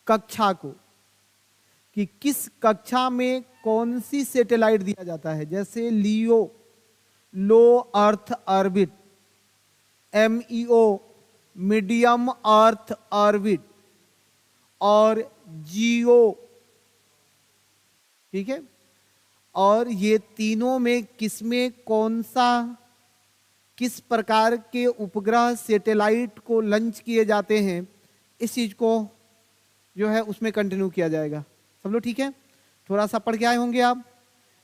कक्षा को, कि किस कक्षा में कौन सी सैटेलाइट दिया जाता है। जैसे LEO, low earth orbit, MEO, medium earth orbit, और जियो, ठीक है। और ये तीनों में किसमें कौन सा, किस प्रकार के उपग्रह सैटेलाइट को लॉन्च किए जाते हैं, इस चीज को जो है उसमें कंटिन्यू किया जाएगा। सब लोग ठीक है? थोड़ा सा पढ़ के आए होंगे आप।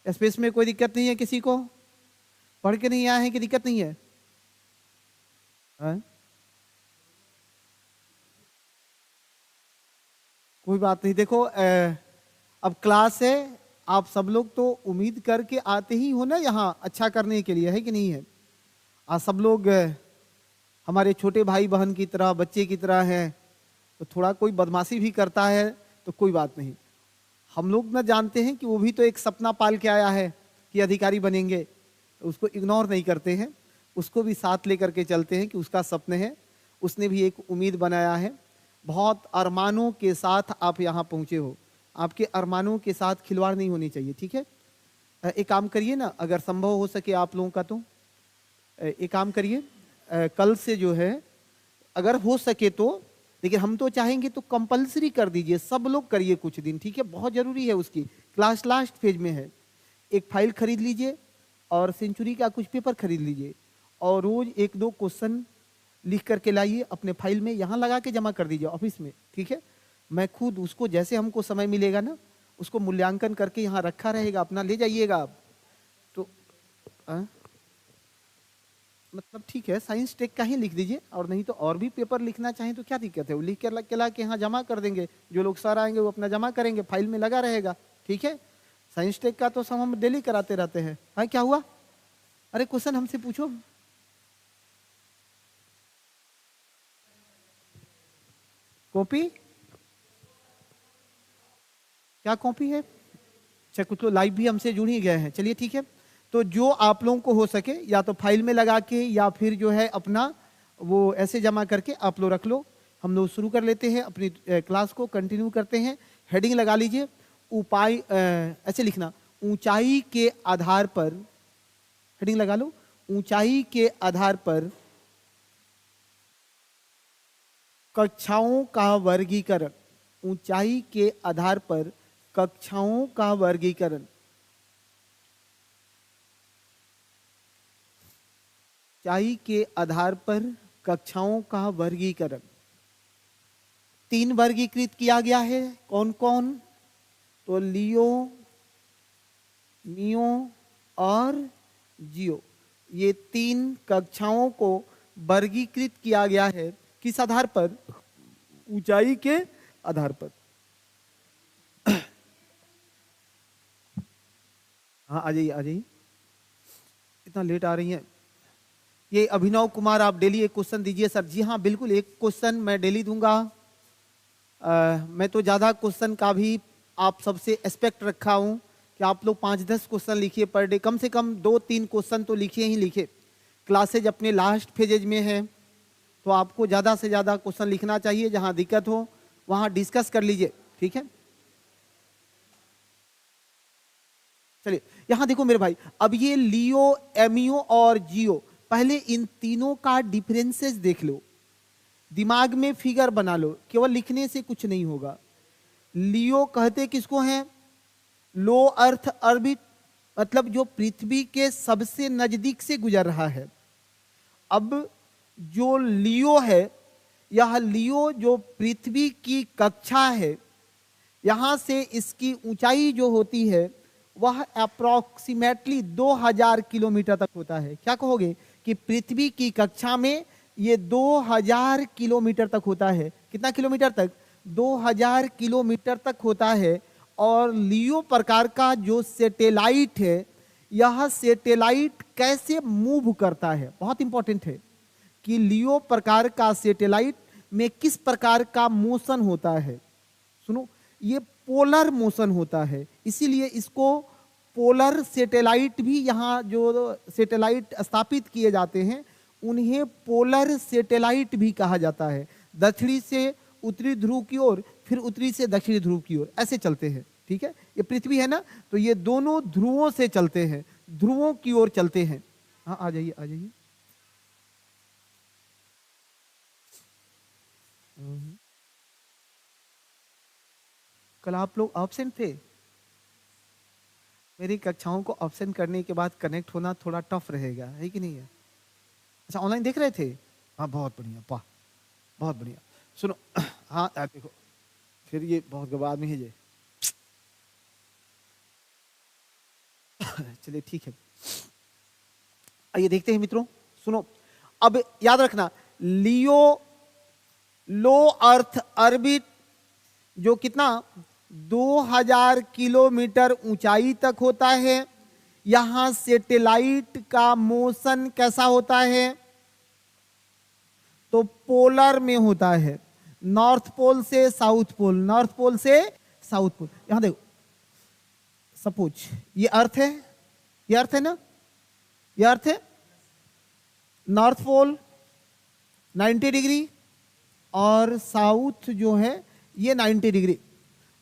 स्पेस में कोई दिक्कत नहीं है किसी को? पढ़ के नहीं आए हैं कि दिक्कत नहीं है? कोई बात नहीं। देखो अब क्लास है, आप सब लोग तो उम्मीद करके आते ही हो ना यहाँ अच्छा करने के लिए, है कि नहीं है? आज सब लोग हमारे छोटे भाई बहन की तरह, बच्चे की तरह हैं। तो थोड़ा कोई बदमाशी भी करता है तो कोई बात नहीं, हम लोग ना जानते हैं कि वो भी तो एक सपना पाल के आया है कि अधिकारी बनेंगे, तो उसको इग्नोर नहीं करते हैं, उसको भी साथ लेकर के चलते हैं कि उसका सपने है, उसने भी एक उम्मीद बनाया है। बहुत अरमानों के साथ आप यहाँ पहुँचे हो, आपके अरमानों के साथ खिलवाड़ नहीं होनी चाहिए, ठीक है? एक काम करिए ना, अगर संभव हो सके आप लोगों का, तो एक काम करिए, कल से जो है अगर हो सके तो, लेकिन हम तो चाहेंगे तो कंपलसरी कर दीजिए, सब लोग करिए कुछ दिन, ठीक है? बहुत जरूरी है, उसकी क्लास लास्ट फेज में है। एक फाइल खरीद लीजिए और सेंचुरी का कुछ पेपर खरीद लीजिए और रोज 1-2 क्वेश्चन लिख करके लाइए, अपने फाइल में यहाँ लगा के जमा कर दीजिए ऑफिस में, ठीक है? मैं खुद उसको जैसे हमको समय मिलेगा ना, उसको मूल्यांकन करके यहाँ रखा रहेगा, अपना ले जाइएगा आप। तो मतलब ठीक है, साइंस टेक का ही लिख दीजिए, और नहीं तो और भी पेपर लिखना चाहें तो क्या दिक्कत है, वो लिख के ला के यहाँ जमा कर देंगे, जो लोग सर आएंगे वो अपना जमा करेंगे, फाइल में लगा रहेगा, ठीक है? साइंस टेक का तो सब हम डेली कराते रहते हैं। हाँ, क्या हुआ? अरे क्वेश्चन हमसे पूछो। कॉपी? क्या कॉपी है? अच्छा, कुछ तो लाइव भी हमसे जुड़ ही गए हैं। चलिए ठीक है, तो जो आप लोगों को हो सके, या तो फाइल में लगा के, या फिर जो है अपना वो ऐसे जमा करके आप लोग रख लो। हम लोग शुरू कर लेते हैं, अपनी क्लास को कंटिन्यू करते हैं। हेडिंग लगा लीजिए, उपाय, ऐसे लिखना, ऊंचाई के आधार पर, हेडिंग लगा लो, ऊंचाई के आधार पर कक्षाओं का वर्गीकरण, ऊंचाई के आधार पर कक्षाओं का वर्गीकरण। ऊंचाई के आधार पर कक्षाओं का वर्गीकरण 3 वर्गीकृत किया गया है। कौन कौन? तो लियो, मियो और जियो, ये 3 कक्षाओं को वर्गीकृत किया गया है। किस आधार पर? ऊंचाई के आधार पर। हाँ, आ जाइए आ जाइए, इतना लेट आ रही हैं। ये अभिनव कुमार, आप डेली एक क्वेश्चन दीजिए सर। जी हाँ बिल्कुल, एक क्वेश्चन मैं डेली दूंगा। मैं तो ज़्यादा क्वेश्चन का भी आप सबसे एक्सपेक्ट रखा हूँ कि आप लोग 5-10 क्वेश्चन लिखिए पर डे, कम से कम 2-3 क्वेश्चन तो लिखिए ही लिखिए। क्लासेज अपने लास्ट फेजेज में है, तो आपको ज़्यादा से ज़्यादा क्वेश्चन लिखना चाहिए। जहाँ दिक्कत हो वहाँ डिस्कस कर लीजिए, ठीक है? चलिए यहाँ देखो मेरे भाई, अब ये लियो, एमियो और जियो, पहले इन तीनों का डिफरेंसेस देख लो, दिमाग में फिगर बना लो, केवल लिखने से कुछ नहीं होगा। लियो कहते किसको हैं? लो अर्थ ऑर्बिट, मतलब जो पृथ्वी के सबसे नजदीक से गुजर रहा है। अब जो लियो है, यह लियो जो पृथ्वी की कक्षा है, यहां से इसकी ऊंचाई जो होती है वह अप्रोक्सीमेटली 2000 किलोमीटर तक होता है। क्या कहोगे कि पृथ्वी की कक्षा में ये 2000 किलोमीटर तक होता है? कितना किलोमीटर तक? 2000 किलोमीटर तक होता है। और लियो प्रकार का जो सैटेलाइट है, यह सैटेलाइट कैसे मूव करता है, बहुत इंपॉर्टेंट है कि लियो प्रकार का सैटेलाइट में किस प्रकार का मोशन होता है। सुनो, ये पोलर मोशन होता है, इसीलिए इसको पोलर सैटेलाइट भी, यहाँ जो सैटेलाइट स्थापित किए जाते हैं उन्हें पोलर सैटेलाइट भी कहा जाता है। दक्षिणी से उत्तरी ध्रुव की ओर, फिर उत्तरी से दक्षिणी ध्रुव की ओर, ऐसे चलते हैं। ठीक है, ये पृथ्वी है ना, तो ये दोनों ध्रुवों से चलते हैं, ध्रुवों की ओर चलते हैं। हाँ, आ जाइए आ जाइए। कल आप लोग एब्सेंट थे। मेरी कक्षाओं को एब्सेंट करने के बाद कनेक्ट होना थोड़ा टफ रहेगा, है कि नहीं है? अच्छा, ऑनलाइन देख रहे थे? हाँ, बहुत बढ़िया, वाह, बहुत बढ़िया। सुनो, हाँ देखो, फिर ये बहुत गवाह आदमी है ये। चलिए ठीक है, आइए देखते हैं मित्रों। सुनो, अब याद रखना, लियो लो अर्थ ऑर्बिट जो कितना 2000 किलोमीटर ऊंचाई तक होता है। यहां सैटेलाइट का मोशन कैसा होता है? तो पोलर में होता है, नॉर्थ पोल से साउथ पोल, नॉर्थ पोल से साउथ पोल। यहां देखो, सपोज ये अर्थ है, ये अर्थ है ना, ये अर्थ है, नॉर्थ पोल 90 डिग्री और साउथ जो है ये 90 डिग्री।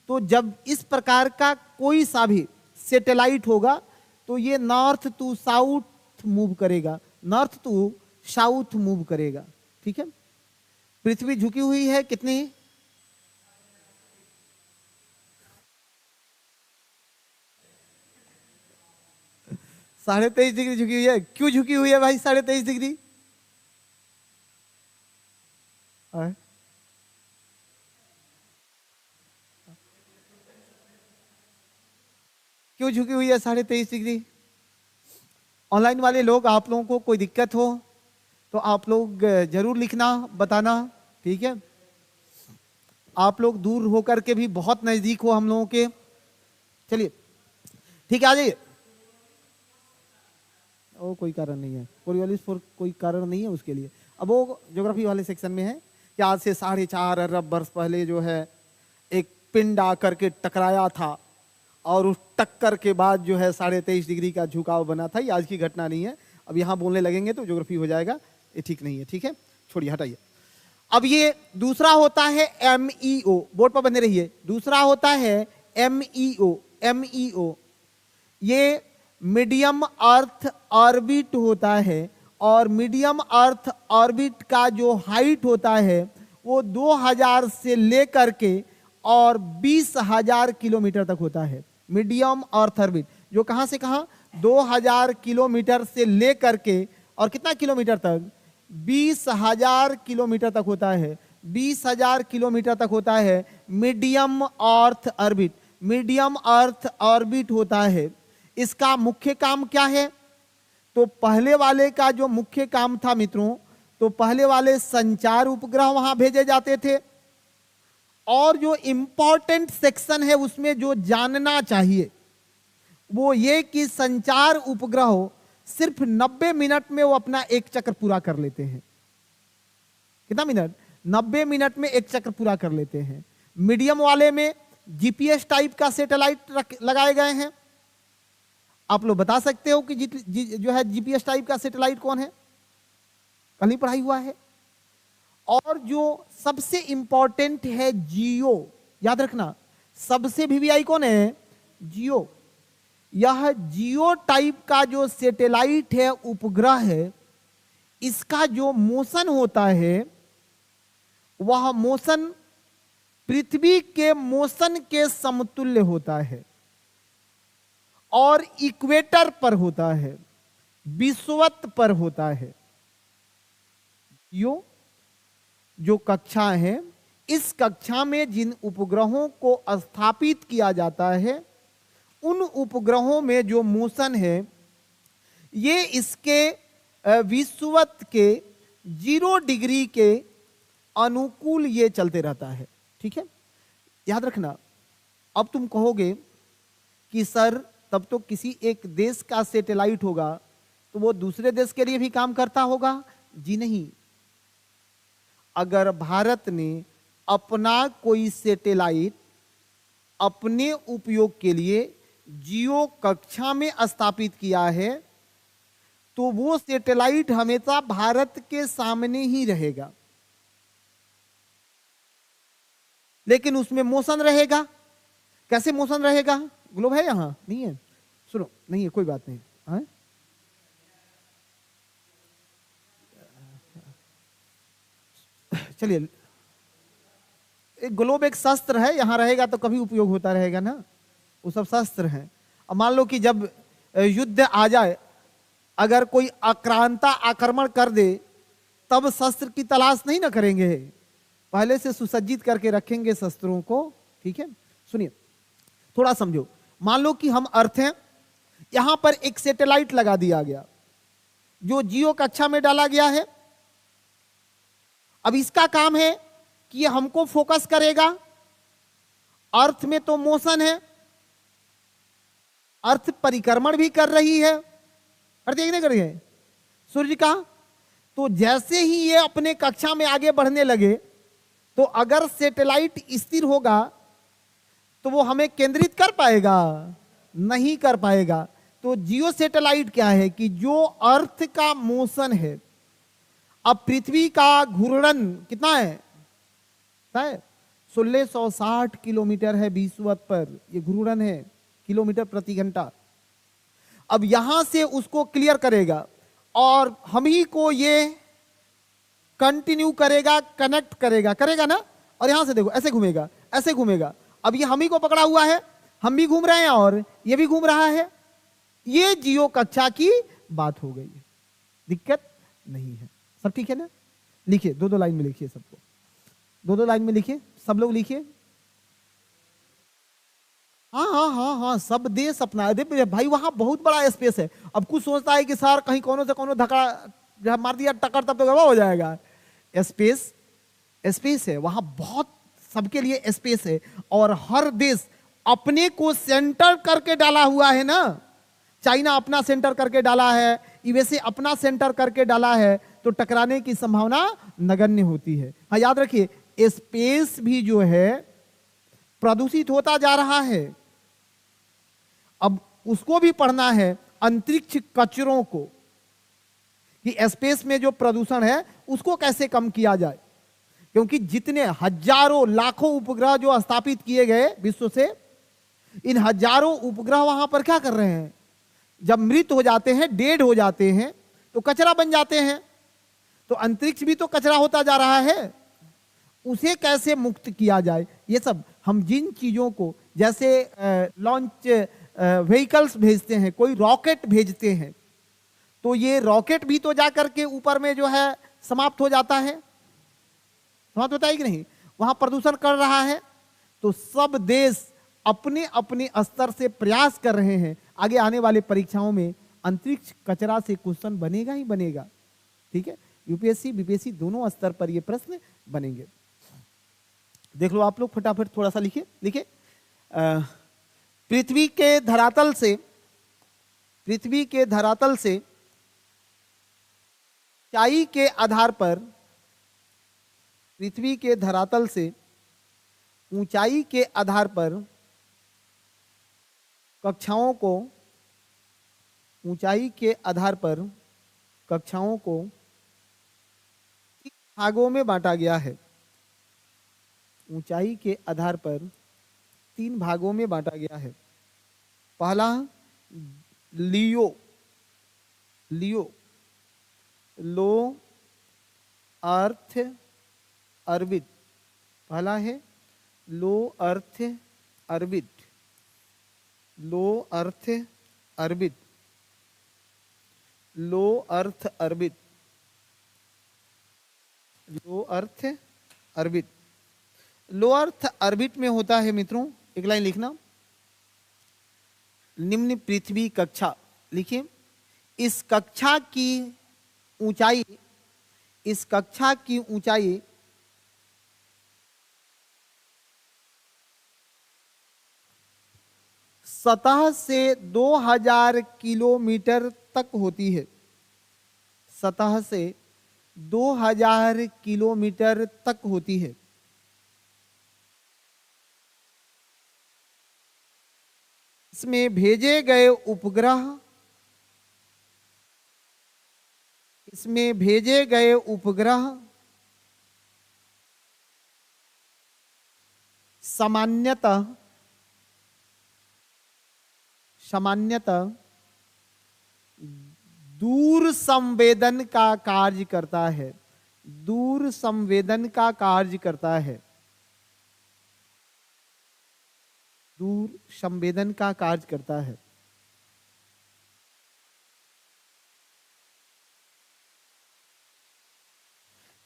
तो जब इस प्रकार का कोई सा भी सैटेलाइट होगा तो ये नॉर्थ टू साउथ मूव करेगा, नॉर्थ टू साउथ मूव करेगा। ठीक है, पृथ्वी झुकी हुई है कितनी? 23.5 डिग्री झुकी हुई है। क्यों झुकी हुई है भाई 23.5 डिग्री? क्यों झुकी हुई है 23.5 डिग्री? ऑनलाइन वाले लोग, आप लोगों को कोई दिक्कत हो तो आप लोग जरूर लिखना, बताना। ठीक है, आप लोग दूर होकर के भी बहुत नजदीक हो हम लोगों के। चलिए ठीक है, आ जाइए। वो कोई कारण नहीं है, कोरियोलिस फॉर कोई कारण नहीं है उसके लिए। अब वो ज्योग्राफी वाले सेक्शन में है कि आज से 4.5 अरब वर्ष पहले जो है एक पिंड आकर के टकराया था और उस टक्कर के बाद जो है 23.5 डिग्री का झुकाव बना था। ये आज की घटना नहीं है। अब यहाँ बोलने लगेंगे तो ज्योग्राफी हो जाएगा, ये ठीक नहीं है। ठीक है, छोड़िए, हटाइए। अब ये दूसरा होता है MEO, बोर्ड पर बने रहिए। दूसरा होता है MEO, MEO ये मीडियम अर्थ ऑर्बिट होता है, और मीडियम अर्थ ऑर्बिट का जो हाइट होता है वो 2000 से लेकर के और 20,000 किलोमीटर तक होता है। मीडियम अर्थ ऑर्बिट जो कहां से कहां 2000 किलोमीटर से लेकर के और कितना किलोमीटर तक? 20,000 किलोमीटर तक होता है। 20,000 किलोमीटर तक होता है medium earth orbit, medium earth orbit होता है। इसका मुख्य काम क्या है? तो पहले वाले का जो मुख्य काम था मित्रों, तो पहले वाले संचार उपग्रह वहां भेजे जाते थे, और जो इंपॉर्टेंट सेक्शन है उसमें जो जानना चाहिए वो ये कि संचार उपग्रह सिर्फ 90 मिनट में वो अपना एक चक्र पूरा कर लेते हैं। कितना मिनट? 90 मिनट में एक चक्र पूरा कर लेते हैं। मीडियम वाले में जीपीएस टाइप का सैटेलाइट लगाए गए हैं। आप लोग बता सकते हो कि जो है जीपीएस टाइप का सैटेलाइट कौन है? कल ही पढ़ाई हुआ है। और जो सबसे इंपॉर्टेंट है जियो, याद रखना, सबसे वीवीआई कौन है? जियो। यह जियो टाइप का जो सैटेलाइट है, उपग्रह है, इसका जो मोशन होता है वह मोशन पृथ्वी के मोशन के समतुल्य होता है और इक्वेटर पर होता है, विषुवत पर होता है। यो जो कक्षा है, इस कक्षा में जिन उपग्रहों को स्थापित किया जाता है उन उपग्रहों में जो मोशन है ये इसके विषुवत के 0 डिग्री के अनुकूल ये चलते रहता है। ठीक है, याद रखना। अब तुम कहोगे कि सर तब तो किसी एक देश का सैटेलाइट होगा तो वो दूसरे देश के लिए भी काम करता होगा। जी नहीं, अगर भारत ने अपना कोई सैटेलाइट अपने उपयोग के लिए जियो कक्षा में स्थापित किया है तो वो सैटेलाइट हमेशा भारत के सामने ही रहेगा। लेकिन उसमें मोशन रहेगा। कैसे मोशन रहेगा? ग्लोब है यहां? नहीं है, सुनो, नहीं है, कोई बात नहीं। हाँ? चलिए, एक ग्लोब एक शस्त्र है, यहां रहेगा तो कभी उपयोग होता रहेगा ना, वो सब शस्त्र है। अब मान लो कि जब युद्ध आ जाए, अगर कोई आक्रांता आक्रमण कर दे, तब शस्त्र की तलाश नहीं ना करेंगे, पहले से सुसज्जित करके रखेंगे शस्त्रों को। ठीक है, सुनिए, थोड़ा समझो। मान लो कि हम अर्थ हैं, यहां पर एक सैटेलाइट लगा दिया गया जो जियो कक्षा में डाला गया है। अब इसका काम है कि ये हमको फोकस करेगा। अर्थ में तो मोशन है, अर्थ परिक्रमण भी कर रही है, अर्थ एक नहीं कर रही है सूर्य का। तो जैसे ही ये अपने कक्षा में आगे बढ़ने लगे, तो अगर सैटेलाइट स्थिर होगा तो वो हमें केंद्रित कर पाएगा? नहीं कर पाएगा। तो जियो सैटेलाइट क्या है कि जो अर्थ का मोशन है, अब पृथ्वी का घूर्णन कितना है? 1660 किलोमीटर है विषुवत पर, ये घूर्णन है किलोमीटर प्रति घंटा। अब यहां से उसको क्लियर करेगा और हम ही को ये कंटिन्यू करेगा, कनेक्ट करेगा, करेगा ना। और यहां से देखो, ऐसे घूमेगा, ऐसे घूमेगा। अब ये हम ही को पकड़ा हुआ है, हम भी घूम रहे हैं और ये भी घूम रहा है। ये जियो कक्षा की बात हो गई है, दिक्कत नहीं है। सब ठीक है ना? लिखिए, दो दो लाइन में लिखिए, सबको दो दो लाइन में लिखिए, सब लोग लिखिए। हाँ हाँ हाँ हाँ, सब देश अपना। अरे भाई, वहां बहुत बड़ा स्पेस है। अब कुछ सोचता है कि सर कहीं कोनो से कोनो धक्का जब मार दिया टक्कर, तब तो गवा हो जाएगा। स्पेस स्पेस है वहां, बहुत सबके लिए स्पेस है। और हर देश अपने को सेंटर करके डाला हुआ है ना। चाइना अपना सेंटर करके डाला है, यूएसए अपना सेंटर करके डाला है, तो टकराने की संभावना नगण्य होती है। हाँ, याद रखिए, स्पेस भी जो है प्रदूषित होता जा रहा है। अब उसको भी पढ़ना है, अंतरिक्ष कचरों को, कि स्पेस में जो प्रदूषण है उसको कैसे कम किया जाए। क्योंकि जितने हजारों लाखों उपग्रह जो स्थापित किए गए विश्व से, इन हजारों उपग्रह वहां पर क्या कर रहे हैं? जब मृत हो जाते हैं, डेड हो जाते हैं, तो कचरा बन जाते हैं। तो अंतरिक्ष भी तो कचरा होता जा रहा है, उसे कैसे मुक्त किया जाए। ये सब हम जिन चीजों को, जैसे लॉन्च व्हीकल्स भेजते हैं, कोई रॉकेट भेजते हैं, तो ये रॉकेट भी तो जाकर के ऊपर में जो है समाप्त हो जाता है, समाप्त होता है कि नहीं? वहां प्रदूषण कर रहा है। तो सब देश अपने अपने स्तर से प्रयास कर रहे हैं। आगे आने वाले परीक्षाओं में अंतरिक्ष कचरा से क्वेश्चन बनेगा ही बनेगा। ठीक है, यूपीएससी बीपीएससी दोनों स्तर पर ये प्रश्न बनेंगे। देख लो आप लोग, फटाफट थोड़ा सा लिखिए। लिखिए, पृथ्वी के धरातल से, पृथ्वी के धरातल से ऊंचाई के आधार पर, पृथ्वी के धरातल से ऊंचाई के आधार पर कक्षाओं को, ऊंचाई के आधार पर कक्षाओं को 3 भागों में बांटा गया है। ऊंचाई के आधार पर 3 भागों में बांटा गया है। पहला लियो, लियो लो अर्थ ऑर्बिट, पहला है लो अर्थ ऑर्बिट, लो अर्थ ऑर्बिट, लो अर्थ ऑर्बिट, लो अर्थ ऑर्बिट। लो अर्थ ऑर्बिट में होता है मित्रों, एक लाइन लिखना, निम्न पृथ्वी कक्षा। लिखिए, इस कक्षा की ऊंचाई, इस कक्षा की ऊंचाई सतह से 2000 किलोमीटर तक होती है। सतह से 2000 किलोमीटर तक होती है। इसमें भेजे गए उपग्रह, इसमें भेजे गए उपग्रह सामान्यतः सामान्यतः दूर संवेदन का कार्य करता है, दूर संवेदन का कार्य करता है, दूर संवेदन का कार्य करता है।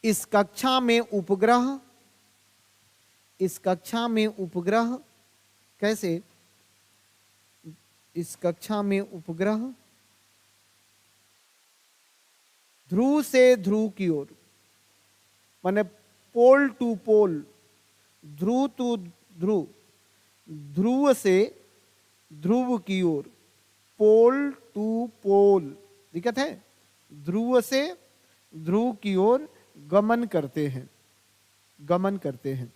इस कक्षा में उपग्रह, इस कक्षा में उपग्रह कैसे, इस कक्षा में उपग्रह ध्रुव से ध्रुव की ओर, माने pole to pole, Dhruv to ध्रुव, ध्रुव से ध्रुव की ओर, पोल टू पोल, दिक्कत है, ध्रुव से ध्रुव की ओर गमन करते हैं, गमन करते हैं।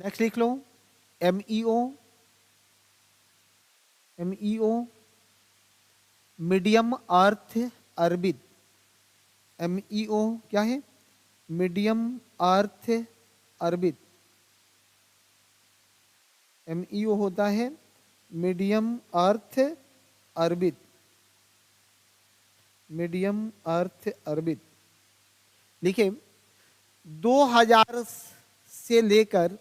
नेक्स्ट लिख लो, MEO, MEO medium earth orbit, MEO क्या है, मीडियम अर्थ ऑर्बिट, एमईओ होता है medium earth orbit, medium earth orbit. लिखिए 2000 से लेकर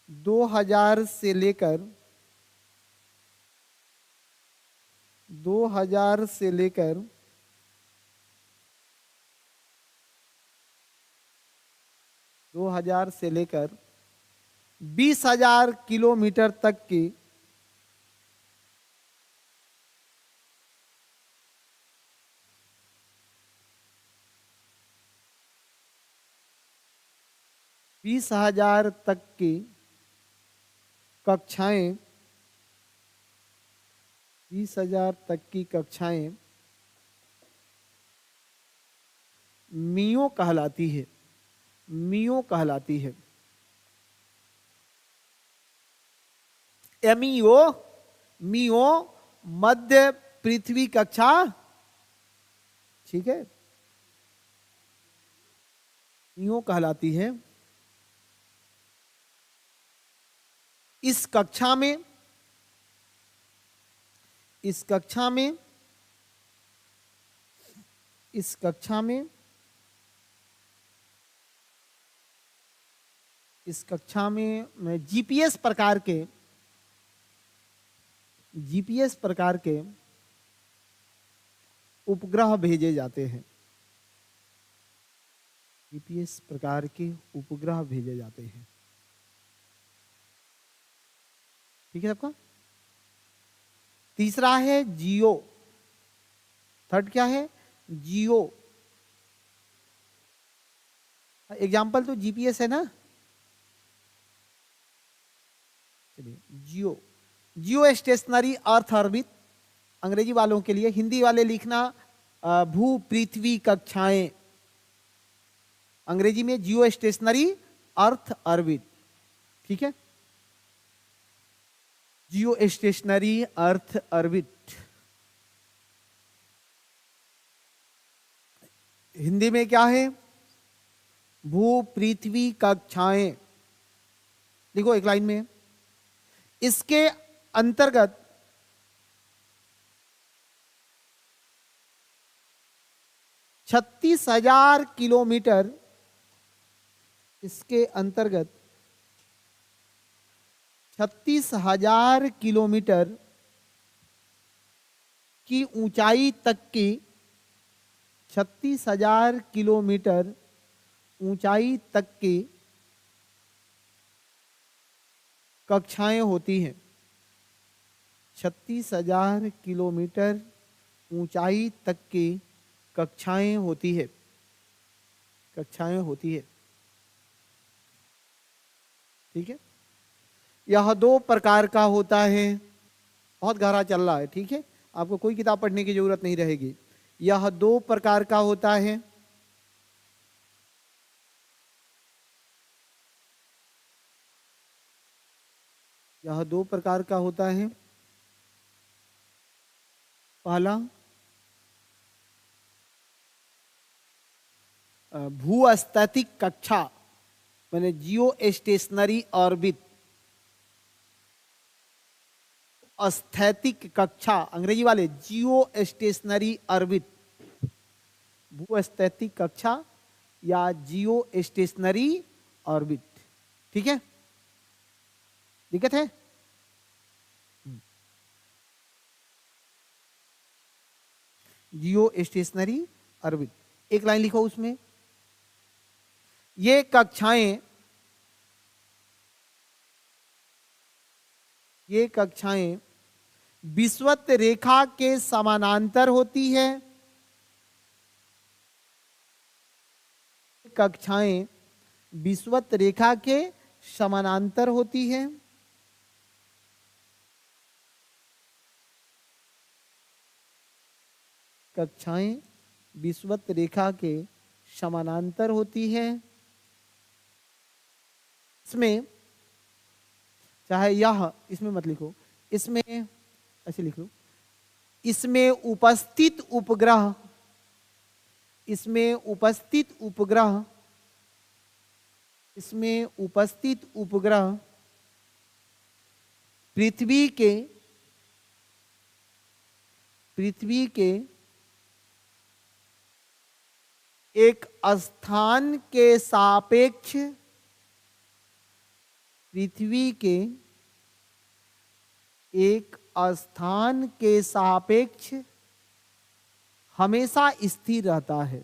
2000 से लेकर 2000 से लेकर 2000 से लेकर 20,000 किलोमीटर तक की बीस हजार तक की कक्षाएं, 20,000 तक की कक्षाएं मियो कहलाती है, मियो कहलाती है। एमईओ, मियो मध्य पृथ्वी कक्षा, ठीक है, मियो कहलाती है। इस कक्षा में, इस कक्षा में, इस कक्षा में, इस कक्षा में जीपीएस प्रकार के, जीपीएस प्रकार के उपग्रह भेजे जाते हैं, जीपीएस प्रकार के उपग्रह भेजे जाते हैं। ठीक है सबका। तीसरा है जियो, थर्ड क्या है, जियो। एग्जाम्पल तो जीपीएस है ना, चलिए जियो, जियो स्टेशनरी अर्थ ऑर्बिट, अंग्रेजी वालों के लिए, हिंदी वाले लिखना भू पृथ्वी कक्षाएं, अंग्रेजी में जियो स्टेशनरी अर्थ ऑर्बिट, ठीक है, जियो स्टेशनरी अर्थ ऑर्बिट। हिंदी में क्या है, भू पृथ्वी कक्षाएं। देखो एक लाइन में, इसके अंतर्गत 36,000 किलोमीटर, इसके अंतर्गत 36,000 किलोमीटर की ऊंचाई तक की, 36,000 किलोमीटर ऊंचाई तक की कक्षाएं होती हैं, 36,000 किलोमीटर ऊंचाई तक की कक्षाएं होती है, कक्षाएं होती है, ठीक है। यह 2 प्रकार का होता है, बहुत गहरा चल रहा है, ठीक है, आपको कोई किताब पढ़ने की जरूरत नहीं रहेगी। यह 2 प्रकार का होता है, यह 2 प्रकार का होता है। पहला भूस्थैतिक कक्षा माने जियो स्टेशनरी ऑर्बिट। स्थैतिक कक्षा अंग्रेजी वाले जियो स्टेशनरी ऑर्बिट, भूस्थैतिक कक्षा या जियो स्टेशनरी ऑर्बिट। ठीक है, दिक्कत है? जियो स्टेशनरी ऑर्बिट, एक लाइन लिखो उसमें। ये कक्षाएं विषुवत रेखा के समानांतर होती है। कक्षाएं विषुवत रेखा के समानांतर होती है। कक्षाएं विषुवत रेखा के समानांतर होती है। इसमें चाहे यह, इसमें मत लिखो, इसमें ऐसे लिख लो, इसमें उपस्थित उपग्रह, इसमें उपस्थित उपग्रह, इसमें उपस्थित उपग्रह पृथ्वी के एक स्थान के सापेक्ष, पृथ्वी के एक स्थान के सापेक्ष हमेशा स्थिर रहता है,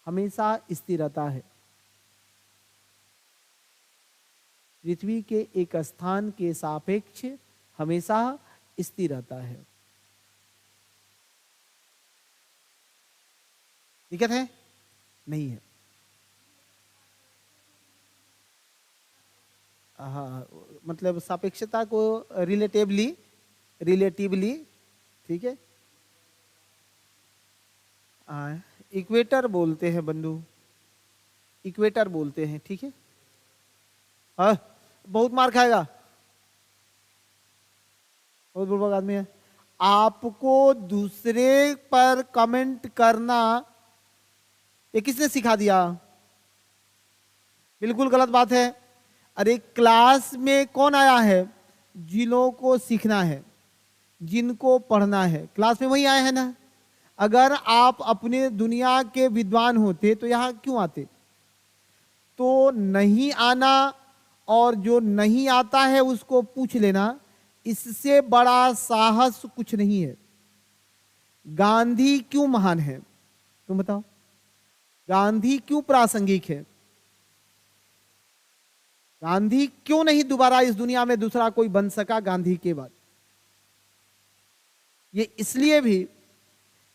हमेशा स्थिर रहता है। पृथ्वी के एक स्थान के सापेक्ष हमेशा स्थिर रहता है। दिक्कत है? नहीं है। हाँ, मतलब सापेक्षता को रिलेटिवली ठीक है, इक्वेटर बोलते हैं बंधु, इक्वेटर बोलते हैं। ठीक है, बहुत मार खाएगा, बहुत बुरा आदमी है। आपको दूसरे पर कमेंट करना ये किसने सिखा दिया? बिल्कुल गलत बात है। अरे क्लास में कौन आया है? जिन्हों को सीखना है, जिनको पढ़ना है, क्लास में वही आए हैं ना। अगर आप अपने दुनिया के विद्वान होते तो यहां क्यों आते? तो नहीं आना और जो नहीं आता है उसको पूछ लेना, इससे बड़ा साहस कुछ नहीं है। गांधी क्यों महान है? तुम बताओ, गांधी क्यों प्रासंगिक है? गांधी क्यों नहीं दोबारा इस दुनिया में दूसरा कोई बन सका गांधी के बाद? ये इसलिए भी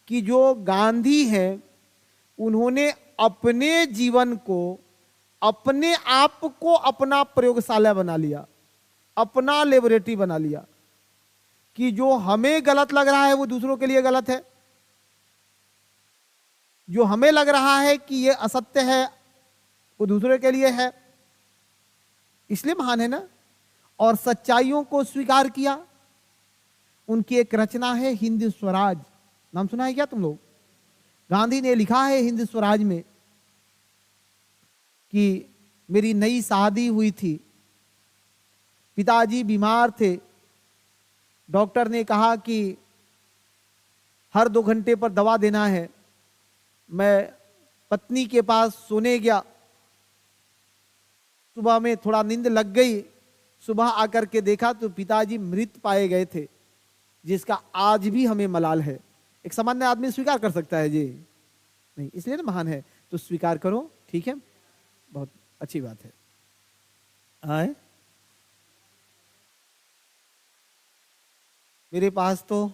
कि जो गांधी हैं उन्होंने अपने जीवन को, अपने आप को अपना प्रयोगशाला बना लिया, अपना लेबोरेटरी बना लिया, कि जो हमें गलत लग रहा है वो दूसरों के लिए गलत है, जो हमें लग रहा है कि ये असत्य है वो दूसरे के लिए है। इसलिए महान है ना। और सच्चाइयों को स्वीकार किया। उनकी एक रचना है हिंद स्वराज, नाम सुना है क्या तुम लोग? गांधी ने लिखा है हिंद स्वराज में कि मेरी नई शादी हुई थी, पिताजी बीमार थे, डॉक्टर ने कहा कि हर 2 घंटे पर दवा देना है। मैं पत्नी के पास सोने गया, सुबह में थोड़ा नींद लग गई, सुबह आकर के देखा तो पिताजी मृत पाए गए थे, जिसका आज भी हमें मलाल है। एक सामान्य आदमी स्वीकार कर सकता है जी? नहीं, इसलिए ना महान है। तो स्वीकार करो, ठीक है, बहुत अच्छी बात है। आए मेरे पास तो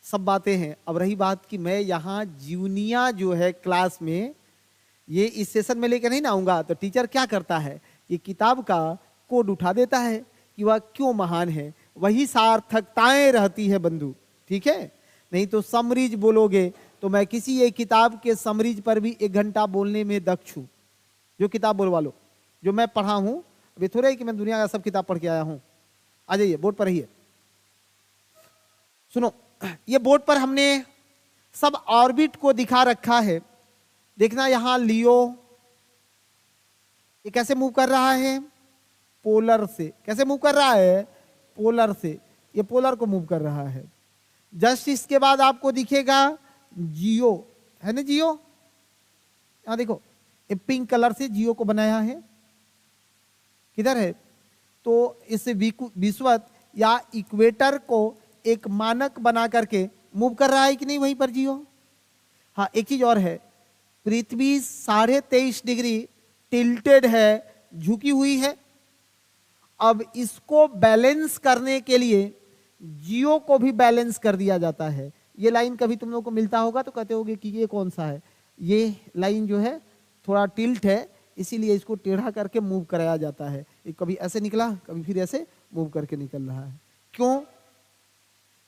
सब बातें हैं। अब रही बात कि मैं यहाँ जीवनिया जो है क्लास में, ये इस सेशन में लेकर नहीं ना आऊंगा, तो टीचर क्या करता है, ये किताब का कोड उठा देता है कि वह क्यों महान है। वही सार्थकताएं रहती है बंधु, ठीक है। नहीं तो समरीज बोलोगे तो मैं किसी एक किताब के समरीज पर भी 1 घंटा बोलने में दक्ष हूं। जो किताब बोलवा लो, जो मैं पढ़ा हूं। अभी थोड़ा ही कि मैं दुनिया का सब किताब पढ़ के आया हूं। आ जाइए, बोर्ड पर रहिए, सुनो। ये बोर्ड पर हमने सब ऑर्बिट को दिखा रखा है। देखना यहां लियो, ये कैसे मूव कर रहा है? पोलर से। कैसे मूव कर रहा है? पोलर से। ये पोलर को मूव कर रहा है। जस्ट इसके बाद आपको दिखेगा जियो, है ना? जियो, यहां देखो, ये पिंक कलर से जियो को बनाया है। किधर है? तो इस विषुवत या इक्वेटर को एक मानक बना करके मूव कर रहा है कि नहीं वहीं पर जियो? हाँ, एक चीज और है, पृथ्वी 23.5 डिग्री टिल्टेड है, झुकी हुई है। अब इसको बैलेंस करने के लिए जियो को भी बैलेंस कर दिया जाता है। ये लाइन कभी तुम लोग को मिलता होगा तो कहते होगे कि ये कौन सा है? ये लाइन जो है थोड़ा टिल्ट है, इसीलिए इसको टेढ़ा करके मूव कराया जाता है। ये कभी ऐसे निकला, कभी फिर ऐसे मूव करके निकल रहा है। क्यों?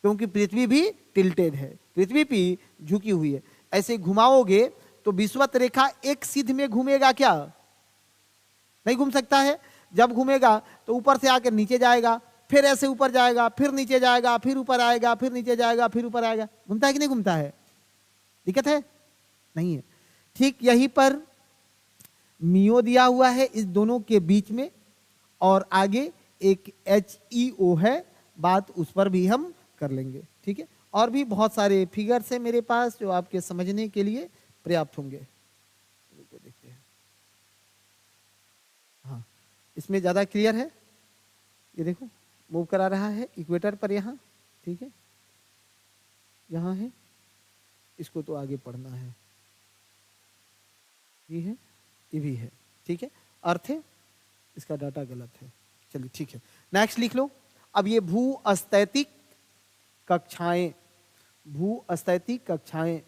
क्योंकि पृथ्वी भी टिल्टेड है, पृथ्वी भी झुकी हुई है। ऐसे घुमाओगे तो विषुवत रेखा एक सिध में घूमेगा क्या? नहीं घूम सकता है। जब घूमेगा तो ऊपर से आकर नीचे जाएगा, फिर ऐसे ऊपर जाएगा, फिर नीचे जाएगा, फिर ऊपर आएगा, फिर नीचे जाएगा, फिर ऊपर आएगा। घूमता है कि नहीं घूमता है? दिक्कत है? नहीं है। ठीक यहीं पर मियो दिया हुआ है इस दोनों के बीच में, और आगे एक HEO है, बात उस पर भी हम कर लेंगे। ठीक है, और भी बहुत सारे फिगर्स हैं मेरे पास जो आपके समझने के लिए पर्याप्त होंगे। देखते हैं, हाँ, इसमें ज्यादा क्लियर है। ये देखो मूव करा रहा है इक्वेटर पर यहाँ। ठीक है, यहाँ है, इसको तो आगे पढ़ना है। ये है, ये भी है। ठीक है, अर्थ है, इसका डाटा गलत है। चलिए ठीक है, नेक्स्ट लिख लो। अब ये भू-स्थैतिक कक्षाएं, भू-स्थैतिक कक्षाएं,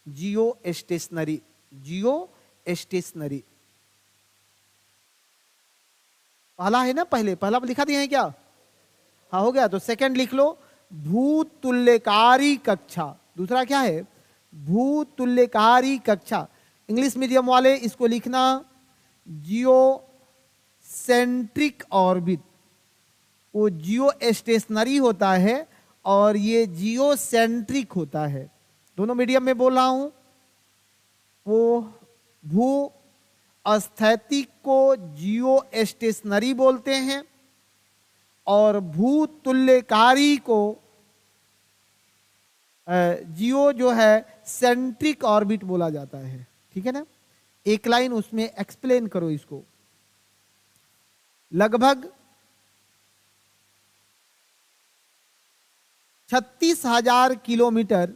जियो स्टेशनरी, जियो स्टेशनरी। पहला है ना, पहला लिखा दिया है क्या? हाँ, हो गया। तो सेकंड लिख लो, भूतुल्यकारी कक्षा। दूसरा क्या है? भूतुल्यकारी कक्षा। इंग्लिश मीडियम वाले इसको लिखना जियो सेंट्रिक ऑर्बिट। वो जियो स्टेशनरी होता है और ये जियो सेंट्रिक होता है। दोनों मीडियम में बोल रहा हूं। वो भू स्थैतिक को जियो स्टेशनरी बोलते हैं और भूतुल्यकारी को जियो जो है सेंट्रिक ऑर्बिट बोला जाता है। ठीक है ना? एक लाइन उसमें एक्सप्लेन करो इसको। लगभग 36,000 किलोमीटर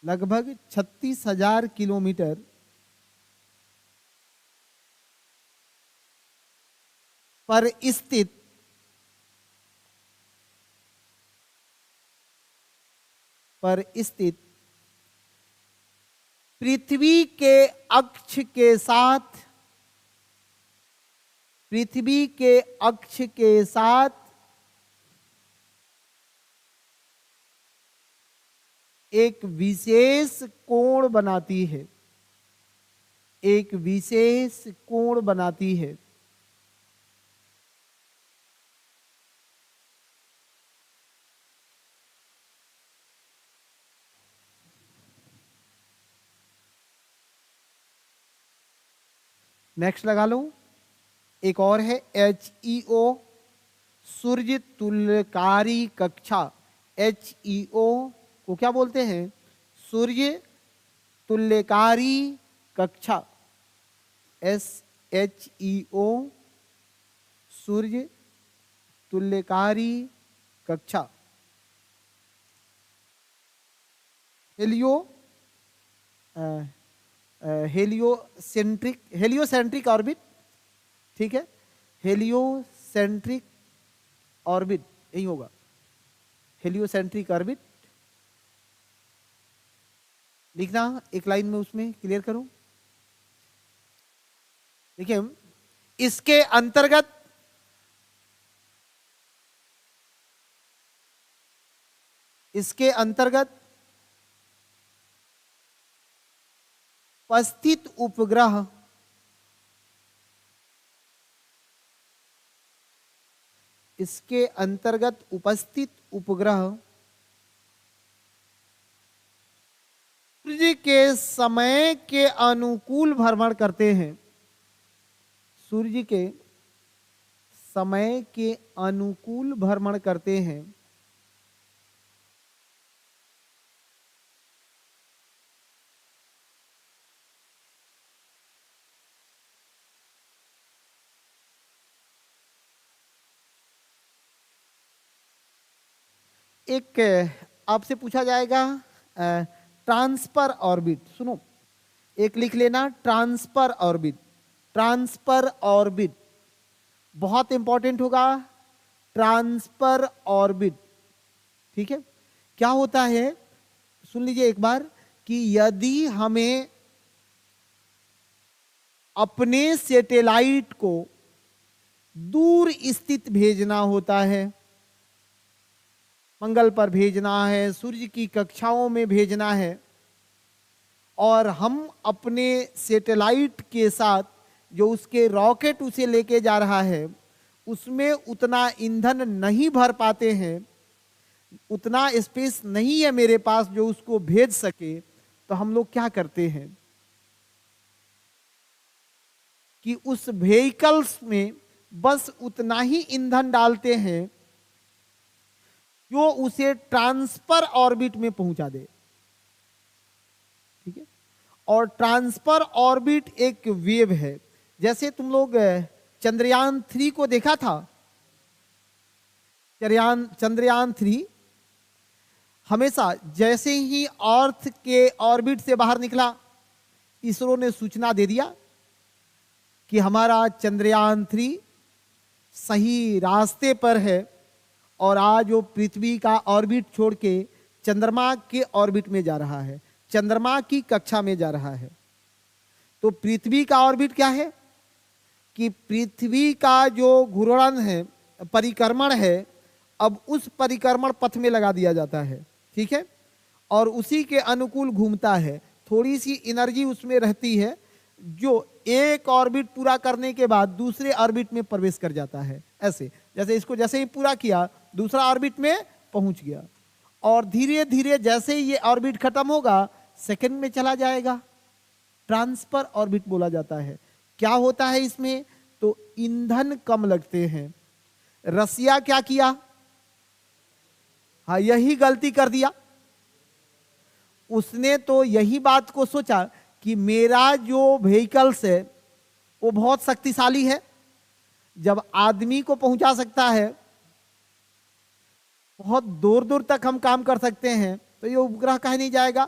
लगभग 36,000 किलोमीटर पर स्थित पृथ्वी के अक्ष के साथ एक विशेष कोण बनाती है, एक विशेष कोण बनाती है। नेक्स्ट लगा लो, एक और है HEO, सूर्य तुल्यकारी कक्षा। HEO को क्या बोलते हैं? सूर्य तुल्यकारी कक्षा। SHEO, सूर्य तुल्यकारी कक्षा। Heliocentric orbit. ठीक है, हेलियोसेंट्रिक ऑर्बिट यही होगा, हेलियोसेंट्रिक ऑर्बिट लिखना एक लाइन में, उसमें क्लियर करो। देखिए, इसके अंतर्गत उपस्थित उपग्रह इसके अंतर्गत उपस्थित उपग्रह सूर्य के समय के अनुकूल भ्रमण करते हैं। सूर्य के समय के अनुकूल भ्रमण करते हैं। एक आपसे पूछा जाएगा ट्रांसफर ऑर्बिट, सुनो एक लिख लेना, ट्रांसफर ऑर्बिट। ट्रांसफर ऑर्बिट बहुत इंपॉर्टेंट होगा, ट्रांसफर ऑर्बिट। ठीक है, क्या होता है सुन लीजिए एक बार, कि यदि हमें अपने सैटेलाइट को दूर स्थित भेजना होता है, मंगल पर भेजना है, सूर्य की कक्षाओं में भेजना है, और हम अपने सैटेलाइट के साथ जो उसके रॉकेट उसे लेके जा रहा है उसमें उतना ईंधन नहीं भर पाते हैं, उतना स्पेस नहीं है मेरे पास जो उसको भेज सके, तो हम लोग क्या करते हैं कि उस व्हीकल्स में बस उतना ही ईंधन डालते हैं जो उसे ट्रांसफर ऑर्बिट में पहुंचा दे। ठीक है, और ट्रांसफर ऑर्बिट एक वेव है। जैसे तुम लोग चंद्रयान 3 को देखा था, चंद्रयान 3 हमेशा जैसे ही अर्थ के ऑर्बिट से बाहर निकला, इसरो ने सूचना दे दिया कि हमारा चंद्रयान 3 सही रास्ते पर है और आज वो पृथ्वी का ऑर्बिट छोड़ के चंद्रमा के ऑर्बिट में जा रहा है, चंद्रमा की कक्षा में जा रहा है। तो पृथ्वी का ऑर्बिट क्या है कि पृथ्वी का जो घूर्णन है, परिक्रमण है, अब उस परिक्रमण पथ में लगा दिया जाता है। ठीक है, और उसी के अनुकूल घूमता है, थोड़ी सी एनर्जी उसमें रहती है जो एक ऑर्बिट पूरा करने के बाद दूसरे ऑर्बिट में प्रवेश कर जाता है। ऐसे जैसे इसको जैसे ही पूरा किया दूसरा ऑर्बिट में पहुंच गया, और धीरे धीरे जैसे ही ये ऑर्बिट खत्म होगा सेकंड में चला जाएगा। ट्रांसफर ऑर्बिट बोला जाता है। क्या होता है इसमें, तो ईंधन कम लगते हैं। रसिया क्या किया, हाँ यही गलती कर दिया। उसने तो यही बात को सोचा कि मेरा जो व्हीकल्स है वो बहुत शक्तिशाली है, जब आदमी को पहुंचा सकता है, बहुत दूर दूर तक हम काम कर सकते हैं, तो ये उपग्रह कहीं नहीं जाएगा।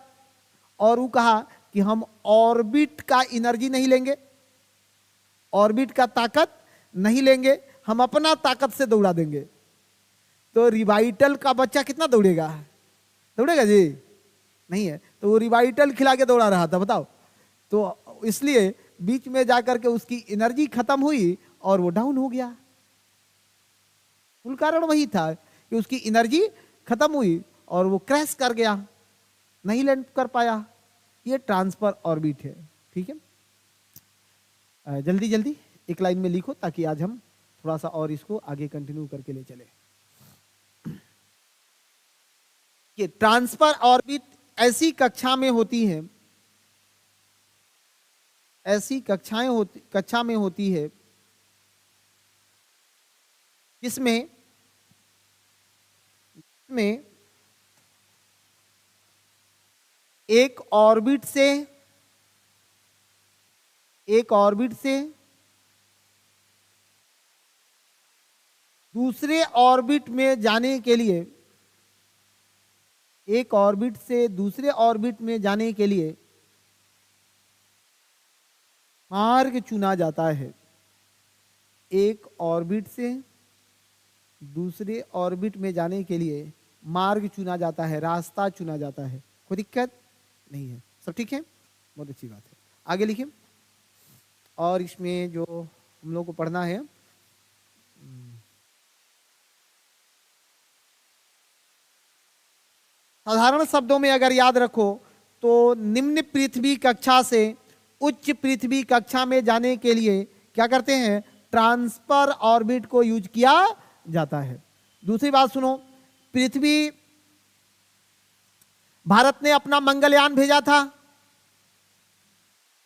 और वो कहा कि हम ऑर्बिट का एनर्जी नहीं लेंगे, ऑर्बिट का ताकत नहीं लेंगे, हम अपना ताकत से दौड़ा देंगे। तो रिवाइटल का बच्चा कितना दौड़ेगा, दौड़ेगा जी नहीं है, तो वो रिवाइटल खिला के दौड़ा रहा था, बताओ। तो इसलिए बीच में जाकर के उसकी एनर्जी खत्म हुई और वो डाउन हो गया। मूल कारण वही था कि उसकी एनर्जी खत्म हुई और वो क्रैश कर गया, नहीं लैंड कर पाया। ये ट्रांसफर ऑर्बिट है। ठीक है, जल्दी जल्दी एक लाइन में लिखो ताकि आज हम थोड़ा सा और इसको आगे कंटिन्यू करके ले चले। ये ट्रांसफर ऑर्बिट ऐसी कक्षा में होती है, ऐसी कक्षा में होती है जिसमें एक ऑर्बिट से दूसरे ऑर्बिट में जाने के लिए, एक ऑर्बिट से दूसरे ऑर्बिट में जाने के लिए मार्ग चुना जाता है। एक ऑर्बिट से दूसरे ऑर्बिट में जाने के लिए मार्ग चुना जाता है, रास्ता चुना जाता है। कोई दिक्कत नहीं है, सब ठीक है, बहुत अच्छी बात है। आगे लिखिए। और इसमें जो हम लोग को पढ़ना है, साधारण शब्दों में अगर याद रखो तो निम्न पृथ्वी कक्षा से उच्च पृथ्वी कक्षा में जाने के लिए क्या करते हैं, ट्रांसफर ऑर्बिट को यूज किया जाता है। दूसरी बात सुनो, पृथ्वी, भारत ने अपना मंगलयान भेजा था,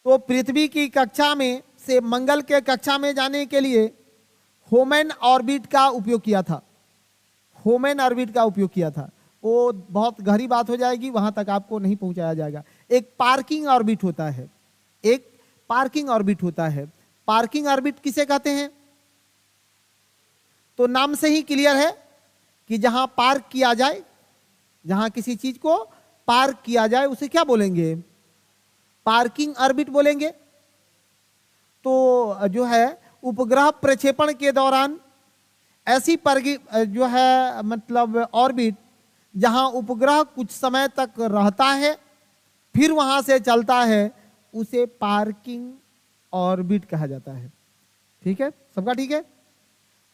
तो पृथ्वी की कक्षा में से मंगल के कक्षा में जाने के लिए ह्यूमन ऑर्बिट का उपयोग किया था। ह्यूमन ऑर्बिट का उपयोग किया था। वो बहुत गहरी बात हो जाएगी, वहां तक आपको नहीं पहुंचाया जाएगा। एक पार्किंग ऑर्बिट होता है, एक पार्किंग ऑर्बिट होता है। पार्किंग ऑर्बिट किसे कहते हैं? तो नाम से ही क्लियर है कि जहां पार्क किया जाए, जहां किसी चीज को पार्क किया जाए उसे क्या बोलेंगे? पार्किंग ऑर्बिट बोलेंगे। तो जो है उपग्रह प्रक्षेपण के दौरान ऐसी जो है मतलब ऑर्बिट जहां उपग्रह कुछ समय तक रहता है फिर वहां से चलता है, उसे पार्किंग ऑर्बिट कहा जाता है। ठीक है, सबका ठीक है?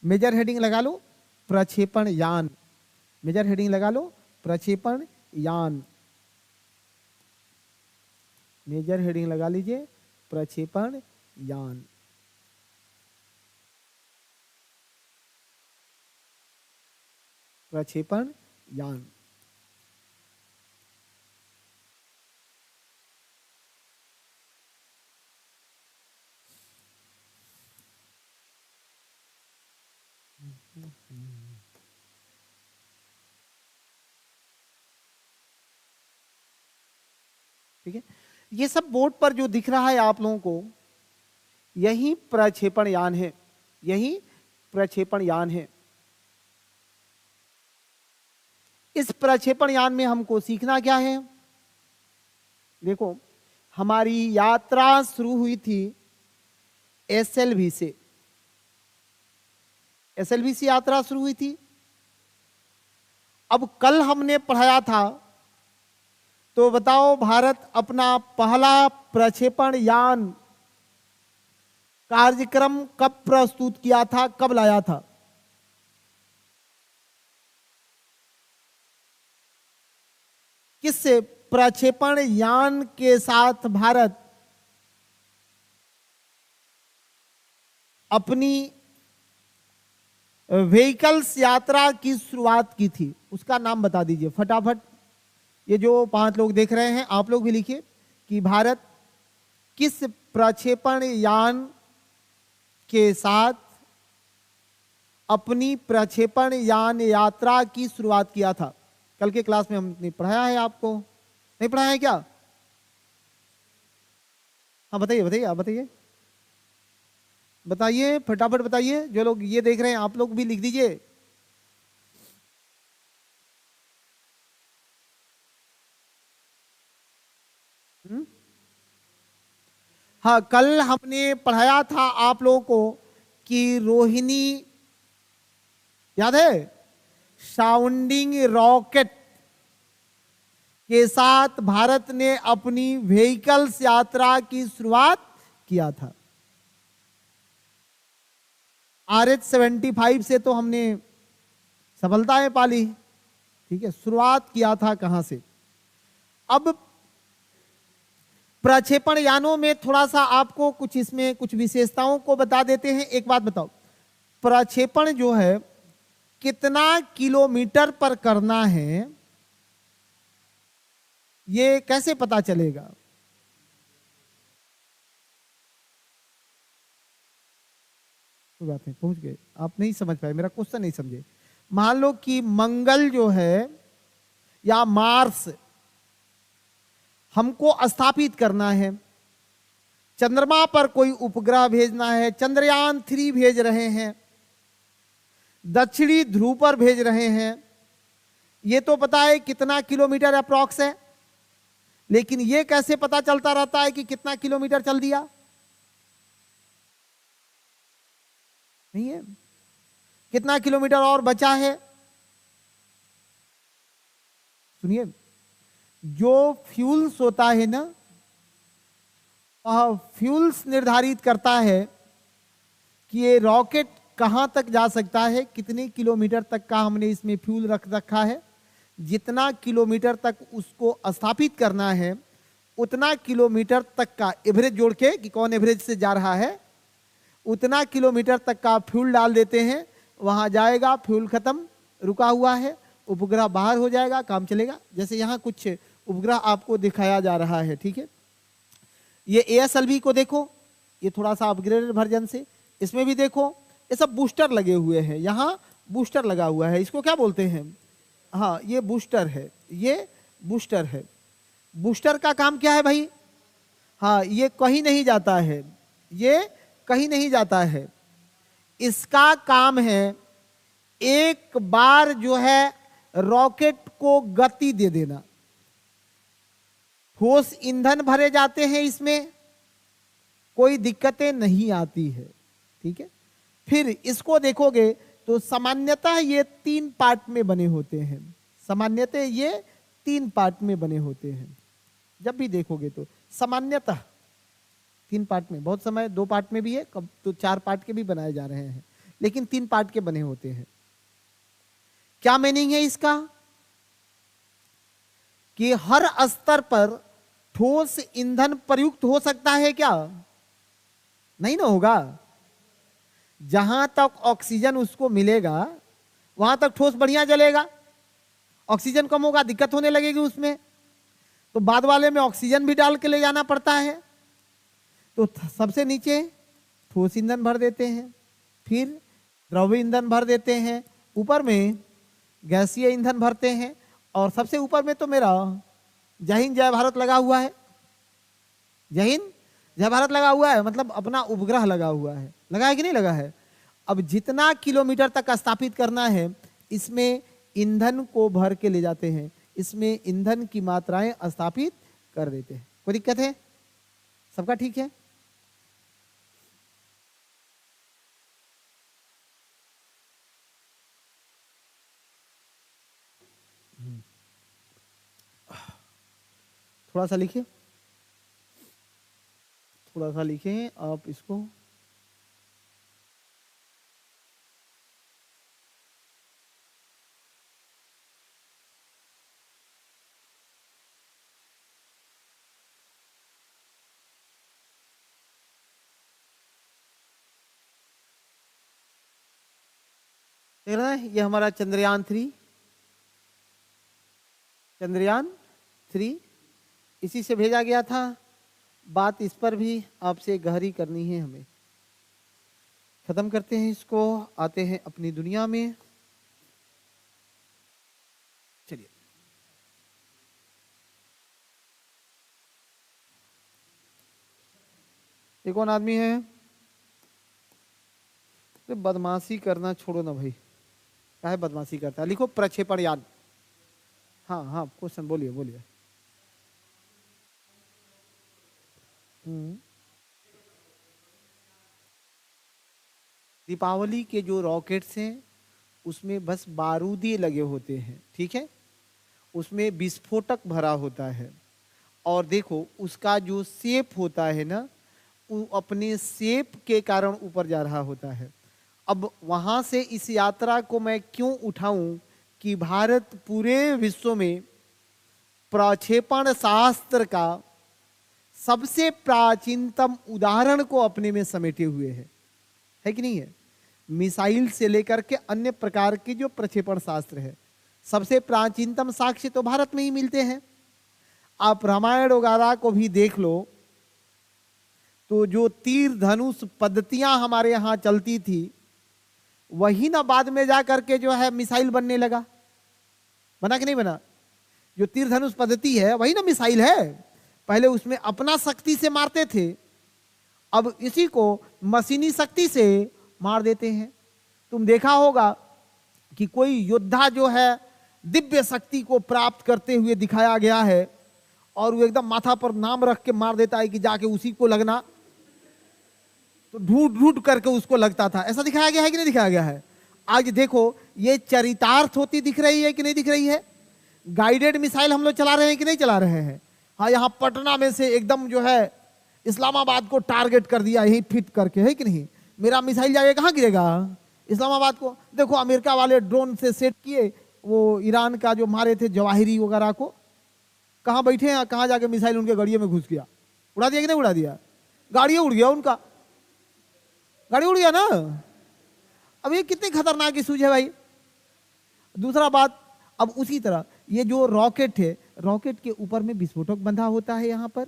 मेजर हेडिंग लगा लो, प्रक्षेपण यान। मेजर हेडिंग लगा लो, प्रक्षेपण यान। मेजर हेडिंग लगा लीजिए, प्रक्षेपण यान। प्रक्षेपण यान। ठीक है, ये सब बोर्ड पर जो दिख रहा है आप लोगों को, यही प्रक्षेपण यान है, यही प्रक्षेपण यान है। इस प्रक्षेपण यान में हमको सीखना क्या है? देखो, हमारी यात्रा शुरू हुई थी एसएलवी से। एसएलवी से यात्रा शुरू हुई थी। अब कल हमने पढ़ाया था, तो बताओ भारत अपना पहला प्रक्षेपण यान कार्यक्रम कब प्रस्तुत किया था, कब लाया था? किस प्रक्षेपण यान के साथ भारत अपनी व्हीकल्स यात्रा की शुरुआत की थी? उसका नाम बता दीजिए फटाफट। ये जो 5 लोग देख रहे हैं, आप लोग भी लिखिए कि भारत किस प्रक्षेपण यान के साथ अपनी प्रक्षेपण यान यात्रा की शुरुआत किया था। कल के क्लास में हमने पढ़ाया है, आपको नहीं पढ़ाया है क्या? हाँ बताइए, बताइए, आप बताइए, बताइए फटाफट बताइए। जो लोग ये देख रहे हैं आप लोग भी लिख दीजिए। हाँ, कल हमने पढ़ाया था आप लोगों को कि रोहिणी, याद है? साउंडिंग रॉकेट के साथ भारत ने अपनी व्हीकल्स यात्रा की शुरुआत किया था। RH-75 से तो हमने सफलताएं पाली। ठीक है, शुरुआत किया था कहां से? अब प्रक्षेपण यानों में थोड़ा सा आपको कुछ इसमें कुछ विशेषताओं को बता देते हैं। एक बात बताओ, प्रक्षेपण जो है कितना किलोमीटर पर करना है, ये कैसे पता चलेगा? कोई बात नहीं, पहुंच गए। आप नहीं समझ पाए, मेरा क्वेश्चन नहीं समझे। मान लो कि मंगल जो है या मार्स हमको स्थापित करना है, चंद्रमा पर कोई उपग्रह भेजना है, चंद्रयान 3 भेज रहे हैं, दक्षिणी ध्रुव पर भेज रहे हैं। ये तो पता है कितना किलोमीटर अप्रॉक्स है, लेकिन ये कैसे पता चलता रहता है कि कितना किलोमीटर चल दिया? नहीं है। कितना किलोमीटर और बचा है? सुनिए, जो फ्यूल्स होता है ना, फ्यूल्स निर्धारित करता है कि ये रॉकेट कहां तक जा सकता है, कितने किलोमीटर तक का हमने इसमें फ्यूल रख रखा है। जितना किलोमीटर तक उसको स्थापित करना है, उतना किलोमीटर तक का एवरेज जोड़ के कि कौन एवरेज से जा रहा है, उतना किलोमीटर तक का फ्यूल डाल देते हैं। वहां जाएगा, फ्यूल खत्म, रुका हुआ है, उपग्रह बाहर हो जाएगा, काम चलेगा। जैसे यहाँ कुछ उपग्रह आपको दिखाया जा रहा है, ठीक है। ये ASLV को देखो, ये थोड़ा सा अपग्रेडेड वर्जन से, इसमें भी देखो ये सब बूस्टर लगे हुए हैं, यहाँ बूस्टर लगा हुआ है, इसको क्या बोलते हैं? हाँ, ये बूस्टर है, ये बूस्टर है। बूस्टर का काम क्या है भाई? हाँ, ये कहीं नहीं जाता है, ये कहीं नहीं जाता है। इसका काम है एक बार जो है रॉकेट को गति दे देना। ठोस ईंधन भरे जाते हैं इसमें, कोई दिक्कतें नहीं आती है, ठीक है। फिर इसको देखोगे तो सामान्यतः ये 3 पार्ट में बने होते हैं, सामान्यतः ये 3 पार्ट में बने होते हैं। जब भी देखोगे तो सामान्यतः 3 पार्ट में, बहुत समय 2 पार्ट में भी है, कब तो 4 पार्ट के भी बनाए जा रहे हैं, लेकिन 3 पार्ट के बने होते हैं। क्या मीनिंग है इसका? कि हर स्तर पर ठोस ईंधन प्रयुक्त हो सकता है क्या? नहीं ना होगा। जहां तक ऑक्सीजन उसको मिलेगा वहां तक ठोस बढ़िया जलेगा। ऑक्सीजन कम होगा, दिक्कत होने लगेगी उसमें, तो बाद वाले में ऑक्सीजन भी डाल के ले जाना पड़ता है। तो सबसे नीचे ठोस ईंधन भर देते हैं, फिर द्रव्य ईंधन भर देते हैं, ऊपर में गैसीय ईंधन भरते हैं, और सबसे ऊपर में तो मेरा जय हिंद जय भारत लगा हुआ है। जय हिंद जय भारत लगा हुआ है, मतलब अपना उपग्रह लगा हुआ है। लगा है कि नहीं लगा है? अब जितना किलोमीटर तक स्थापित करना है, इसमें ईंधन को भर के ले जाते हैं, इसमें ईंधन की मात्राएं स्थापित कर देते हैं। कोई दिक्कत है? सबका ठीक है? थोड़ा सा लिखिए, थोड़ा सा लिखें आप इसको। देख रहे हैं, ये हमारा चंद्रयान 3 इसी से भेजा गया था। बात इस पर भी आपसे गहरी करनी है हमें। खत्म करते हैं इसको, आते हैं अपनी दुनिया में। चलिए, ये कौन आदमी है? तो बदमाशी करना छोड़ो ना भाई, क्या है बदमाशी करता है? लिखो प्रक्षेपण यान। हाँ हाँ, क्वेश्चन बोलिए बोलिए। दीपावली के जो रॉकेट्स हैं उसमें बस बारूदी लगे होते हैं, ठीक है, उसमें विस्फोटक भरा होता है, और देखो उसका जो शेप होता है ना, वो अपने शेप के कारण ऊपर जा रहा होता है। अब वहां से इस यात्रा को मैं क्यों उठाऊं कि भारत पूरे विश्व में प्रक्षेपण शास्त्र का सबसे प्राचीनतम उदाहरण को अपने में समेटे हुए है कि नहीं है? मिसाइल से लेकर के अन्य प्रकार के जो प्रक्षेपण शास्त्र है, सबसे प्राचीनतम साक्ष्य तो भारत में ही मिलते हैं। आप रामायण वगैरह को भी देख लो, तो जो तीर धनुष पद्धतियां हमारे यहाँ चलती थी, वही ना बाद में जा करके जो है मिसाइल बनने लगा। बना कि नहीं बना? जो तीर धनुष पद्धति है वही ना मिसाइल है। पहले उसमें अपना शक्ति से मारते थे, अब इसी को मशीनी शक्ति से मार देते हैं। तुम देखा होगा कि कोई योद्धा जो है दिव्य शक्ति को प्राप्त करते हुए दिखाया गया है, और वो एकदम माथा पर नाम रख के मार देता है कि जाके उसी को लगना, तो ढूंढ ढूंढ करके उसको लगता था। ऐसा दिखाया गया है कि नहीं दिखाया गया है? आज देखो ये चरितार्थ होती दिख रही है कि नहीं दिख रही है? गाइडेड मिसाइल हम लोग चला रहे हैं कि नहीं चला रहे हैं? हाँ, यहाँ पटना में से एकदम जो है इस्लामाबाद को टारगेट कर दिया, यही फिट करके, है कि नहीं? मेरा मिसाइल जाके कहाँ गिरेगा? इस्लामाबाद को। देखो अमेरिका वाले ड्रोन से सेट किए, वो ईरान का जो मारे थे जवाहिरी वगैरह को, कहाँ बैठे हैं, कहाँ जाके मिसाइल उनके गाड़ियों में घुस गया। उड़ा दिया कि नहीं उड़ा दिया? गाड़ी उड़ गया उनका, गाड़ी उड़ गया ना। अब ये कितनी खतरनाक इशूज है भाई। दूसरा बात, अब उसी तरह ये जो रॉकेट है, रॉकेट के ऊपर में विस्फोटक बंधा होता है यहाँ पर,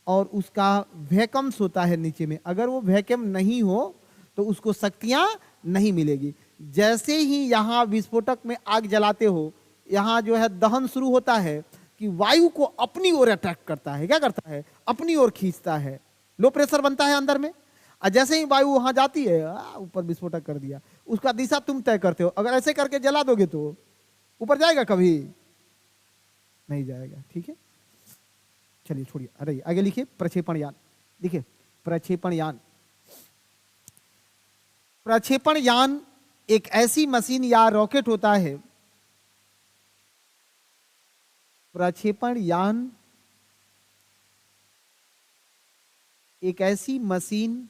और उसका वैकम्स होता है नीचे में। अगर वो वैक्यूम नहीं हो तो उसको शक्तियां नहीं मिलेगी। जैसे ही यहाँ विस्फोटक में आग जलाते हो, यहाँ जो है दहन शुरू होता है कि वायु को अपनी ओर अट्रैक्ट करता है। क्या करता है? अपनी ओर खींचता है। लो प्रेशर बनता है अंदर में, और जैसे ही वायु वहां जाती है, ऊपर विस्फोटक कर दिया, उसका दिशा तुम तय करते हो। अगर ऐसे करके जला दोगे तो ऊपर जाएगा? कभी नहीं जाएगा। ठीक है, चलिए छोड़िए। अरे आगे लिखिए प्रक्षेपण यान। देखिए प्रक्षेपण यान, प्रक्षेपण यान एक ऐसी मशीन या रॉकेट होता है, प्रक्षेपण यान एक ऐसी मशीन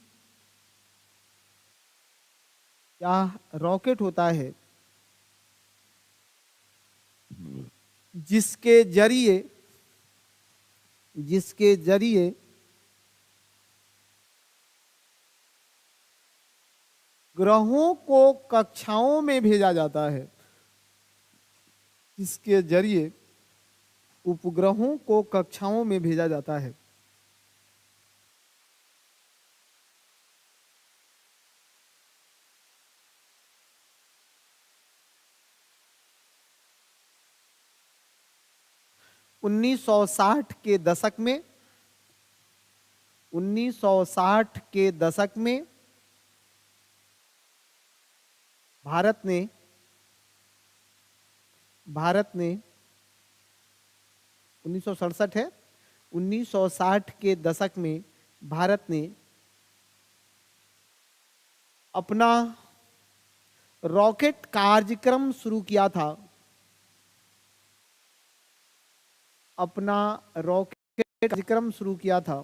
या रॉकेट होता है जिसके जरिए ग्रहों को कक्षाओं में भेजा जाता है, जिसके जरिए उपग्रहों को कक्षाओं में भेजा जाता है। ,1960 के दशक में, 1960 के दशक में भारत ने 1967 है, 1960 के दशक में भारत ने अपना रॉकेट कार्यक्रम शुरू किया था, अपना रॉकेट कार्यक्रम शुरू किया था।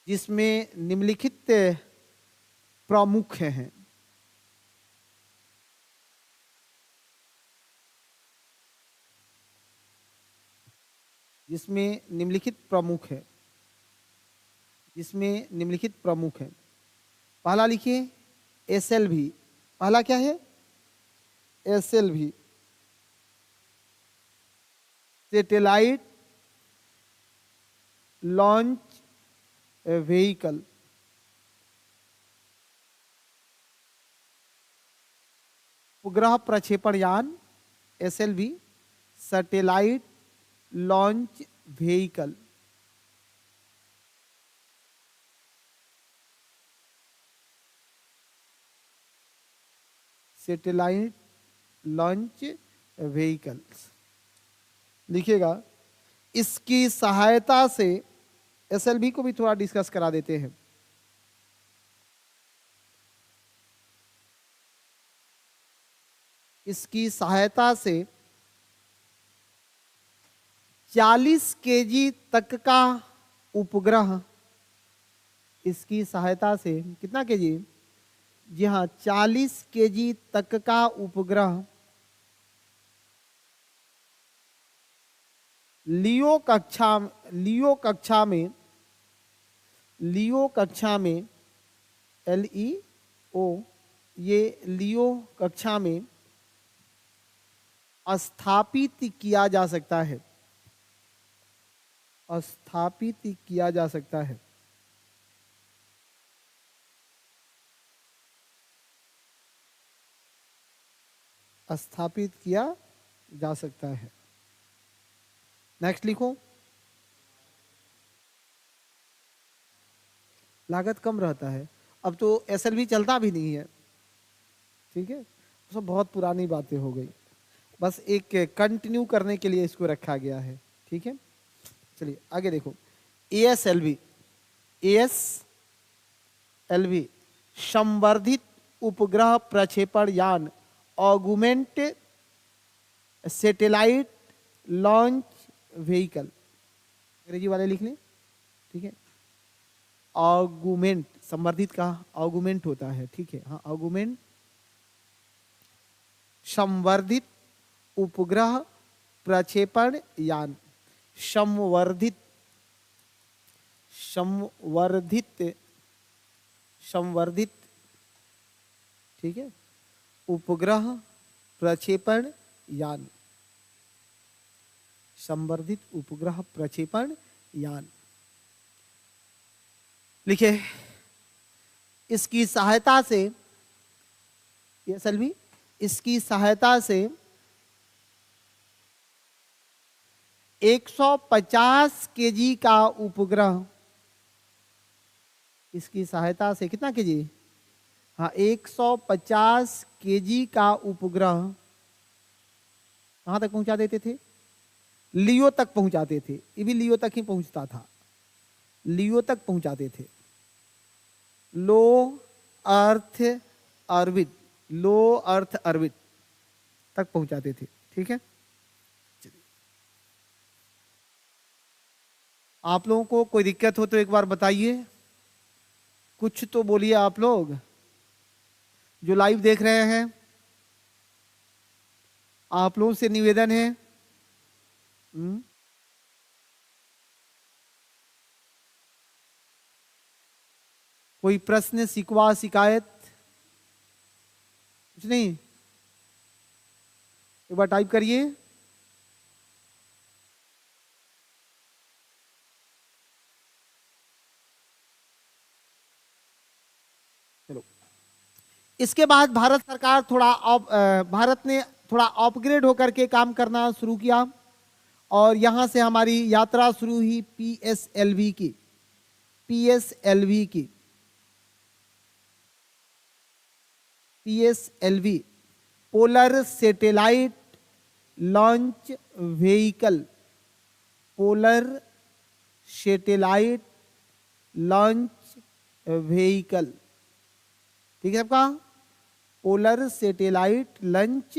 जिसमें निम्नलिखित प्रमुख हैं। जिसमें निम्नलिखित प्रमुख है, जिसमें निम्नलिखित प्रमुख है। पहला लिखिए SLV। पहला क्या है? SLV, satellite launch vehicle. उपग्रह प्रक्षेपण यान, SLV, satellite launch vehicle. Satellite launch vehicles लिखिएगा। इसकी सहायता से, SLV को भी थोड़ा डिस्कस करा देते हैं। इसकी सहायता से 40 केजी तक का उपग्रह, इसकी सहायता से कितना केजी? जी हाँ, 40 केजी तक का उपग्रह लियो कक्षा में LEO, ये लियो कक्षा में स्थापित किया जा सकता है, स्थापित किया जा सकता है। स्थापित किया जा सकता है। नेक्स्ट लिखो। लागत कम रहता है। अब तो SLV चलता भी नहीं है। ठीक है, तो सब बहुत पुरानी बातें हो गई, बस एक कंटिन्यू करने के लिए इसको रखा गया है। ठीक है, चलिए आगे देखो। ASLV, ASLV संवर्धित उपग्रह प्रक्षेपण यान, ऑगुमेंट सैटेलाइट लॉन्च व्हीकल। अंग्रेजी वाले लिख लें। ठीक है, ऑगुमेंट, संवर्धित का ऑगुमेंट होता है। ठीक है, हाँ, ऑगुमेंट संवर्धित उपग्रह प्रक्षेपण यान, संवर्धित संवर्धित, संवर्धित, ठीक है, उपग्रह प्रक्षेपण यान, संवर्धित उपग्रह प्रक्षेपण यान। लिखे, इसकी सहायता से, ये सलवी, इसकी सहायता से 150 केजी का उपग्रह, इसकी सहायता से कितना केजी? हाँ, 150 केजी का उपग्रह कहां तक पहुंचा देते थे? लियो तक पहुंचाते थे। ये भी लियो तक ही पहुंचता था, लियो तक पहुंचाते थे। लो अर्थ ऑर्बिट, लो अर्थ ऑर्बिट तक पहुंचाते थे, ठीक है। आप लोगों को कोई दिक्कत हो तो एक बार बताइए, कुछ तो बोलिए आप लोग जो लाइव देख रहे हैं। आप लोगों से निवेदन है, कोई प्रश्न, शिकवा, शिकायत? कुछ नहीं? एक बार टाइप करिए। चलो, इसके बाद भारत सरकार भारत ने थोड़ा अपग्रेड होकर के काम करना शुरू किया और यहां से हमारी यात्रा शुरू हुई पीएसएलवी की, पीएसएलवी की, PSLV, polar satellite launch vehicle, polar satellite launch vehicle, ठीक है सबका? पोलर सैटेलाइट लॉन्च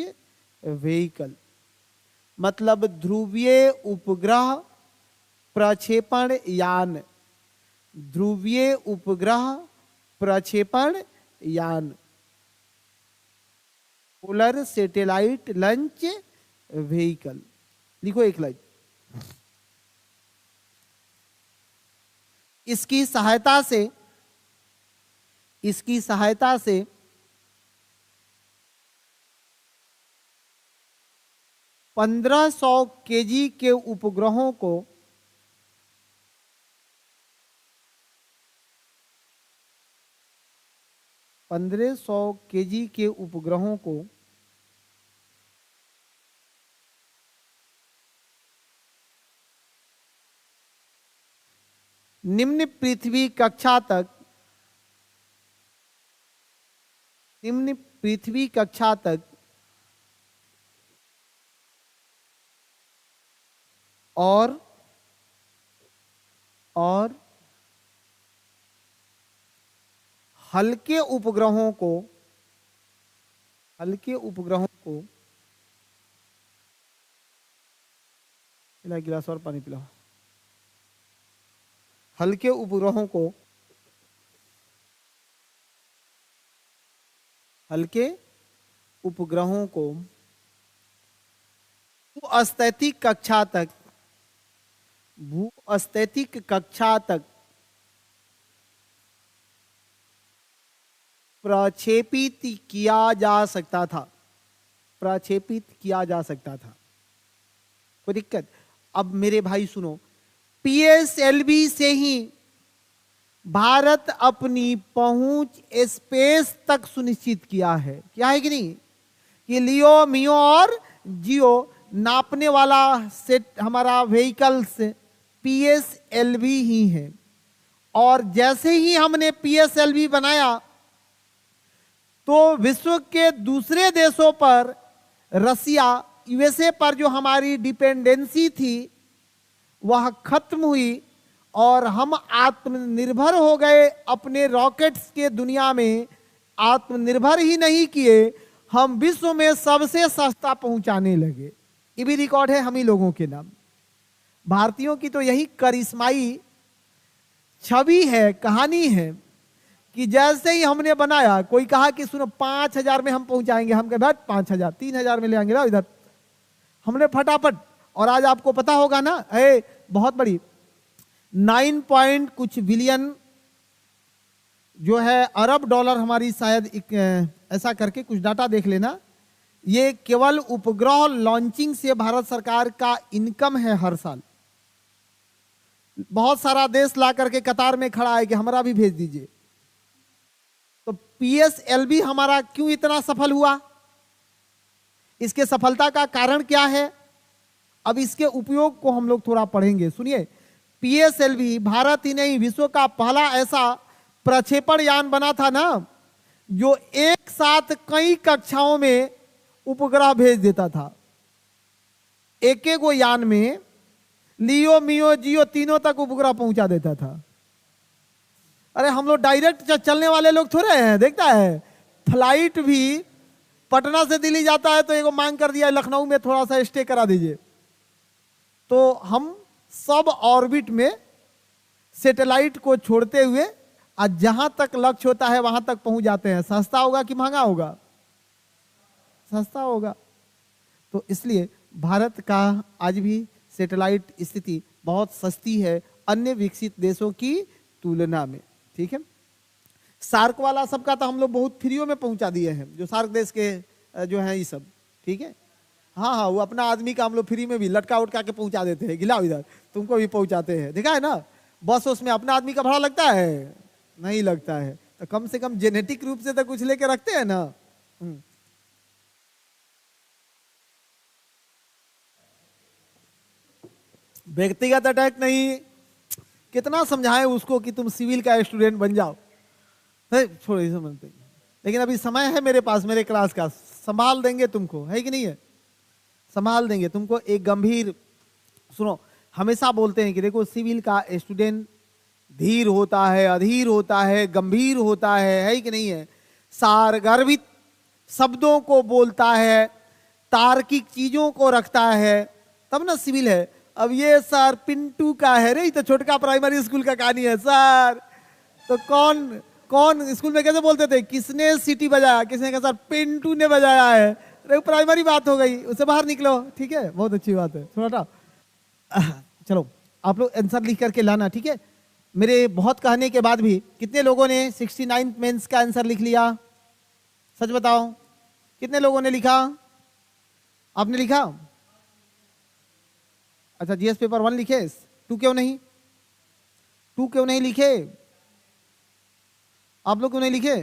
व्हीकल मतलब ध्रुवीय उपग्रह प्रक्षेपण यान, ध्रुवीय उपग्रह प्रक्षेपण यान, पोलर सैटेलाइट लॉन्च व्हीकल। लिखो एक लाइन। इसकी सहायता से, इसकी सहायता से 1500 केजी के उपग्रहों को 1500 केजी के उपग्रहों को निम्न पृथ्वी कक्षा तक, निम्न पृथ्वी कक्षा तक और हल्के उपग्रहों को, हल्के उपग्रहों को, गिलास और पानी पिलाओ, हल्के उपग्रहों को, हल्के उपग्रहों को भूस्थैतिक कक्षा तक, भूस्थैतिक कक्षा तक प्रक्षेपित किया जा सकता था, प्रक्षेपित किया जा सकता था। कोई दिक्कत? अब मेरे भाई सुनो, पीएसएलवी से ही भारत अपनी पहुंच स्पेस तक सुनिश्चित किया है। क्या है कि नहीं? कि लियो, मियो और जियो नापने वाला सेट हमारा व्हीकल्स पीएसएलवी ही है। और जैसे ही हमने पीएसएलवी बनाया तो विश्व के दूसरे देशों पर, रसिया, यूएसए पर जो हमारी डिपेंडेंसी थी वह खत्म हुई और हम आत्मनिर्भर हो गए। अपने रॉकेट्स के दुनिया में आत्मनिर्भर ही नहीं किए, हम विश्व में सबसे सस्ता पहुंचाने लगे। ये भी रिकॉर्ड है हम ही लोगों के नाम। भारतीयों की तो यही करिश्माई छवि है, कहानी है कि जैसे ही हमने बनाया, कोई कहा कि सुनो 5000 में हम पहुंचाएंगे, हम कहे भाई 5000, 3000 में ले आएंगे ना इधर। हमने फटाफट, और आज आपको पता होगा ना, बहुत बड़ी 9 पॉइंट कुछ बिलियन जो है अरब डॉलर हमारी शायद ऐसा करके कुछ डाटा देख लेना। ये केवल उपग्रह लॉन्चिंग से भारत सरकार का इनकम है हर साल। बहुत सारा देश ला करके कतार में खड़ा है कि हमारा भी भेज दीजिए। तो पीएसएलवी हमारा क्यों इतना सफल हुआ, इसके सफलता का कारण क्या है, अब इसके उपयोग को हम लोग थोड़ा पढ़ेंगे। सुनिए, पीएसएलवी भारत ही नहीं विश्व का पहला ऐसा प्रक्षेपण यान बना था ना जो एक साथ कई कक्षाओं में उपग्रह भेज देता था। एक एक वो यान में लियो मियो जियो तीनों तक उपग्रह पहुंचा देता था। अरे हम लोग डायरेक्ट चलने वाले लोग थोड़े हैं, देखता है फ्लाइट भी पटना से दिल्ली जाता है तो एगो मांग कर दिया लखनऊ में थोड़ा सा स्टे करा दीजिए। तो हम सब ऑर्बिट में सैटेलाइट को छोड़ते हुए आज जहां तक लक्ष्य होता है वहां तक पहुंच जाते हैं। सस्ता होगा कि महंगा होगा? सस्ता होगा। तो इसलिए भारत का आज भी सैटेलाइट स्थिति बहुत सस्ती है अन्य विकसित देशों की तुलना में। ठीक है, सार्क वाला सबका तो हम लोग बहुत फ्रीओं में पहुंचा दिए हैं, जो सार्क देश के जो है ये सब। ठीक है, हाँ हाँ, वो अपना आदमी का हम लोग फ्री में भी लटका उटका के पहुंचा देते हैं, गिलाओ इधर, तुमको भी पहुंचाते हैं। देखा है ना, बस उसमें अपना आदमी का भाड़ा लगता है? नहीं लगता है। तो कम से कम जेनेटिक रूप से तो कुछ लेके रखते हैं ना। व्यक्तिगत अटैक नहीं, कितना समझाएं उसको कि तुम सिविल का स्टूडेंट बन जाओ, छोड़ो समझते। लेकिन अभी समय है मेरे पास, मेरे क्लास का, संभाल देंगे तुमको, है कि नहीं है? संभाल देंगे तुमको। एक गंभीर, सुनो, हमेशा बोलते हैं कि देखो सिविल का स्टूडेंट धीर होता है, अधीर होता है, गंभीर होता है कि नहीं है? सारगर्भित शब्दों को बोलता है, तार्किक चीजों को रखता है, तब ना सिविल है। अब ये सर पिंटू का है रे, तो छोटका प्राइमरी स्कूल का कहानी है सर। तो कौन कौन स्कूल में कैसे बोलते थे, किसने सीटी बजाया, किसने कहा सर पिंटू ने बजाया है। अरे प्राइमरी बात हो गई, उससे बाहर निकलो। ठीक है, बहुत अच्छी बात है। थोड़ा चलो आप लोग आंसर लिख करके लाना। ठीक है, मेरे बहुत कहने के बाद भी कितने लोगों ने 69 मेंस का आंसर लिख लिया? सच बताओ, कितने लोगों ने लिखा? आपने लिखा? अच्छा, जीएस पेपर 1 लिखे, 2 क्यों नहीं? 2 क्यों नहीं लिखे? आप लोग क्यों नहीं लिखे?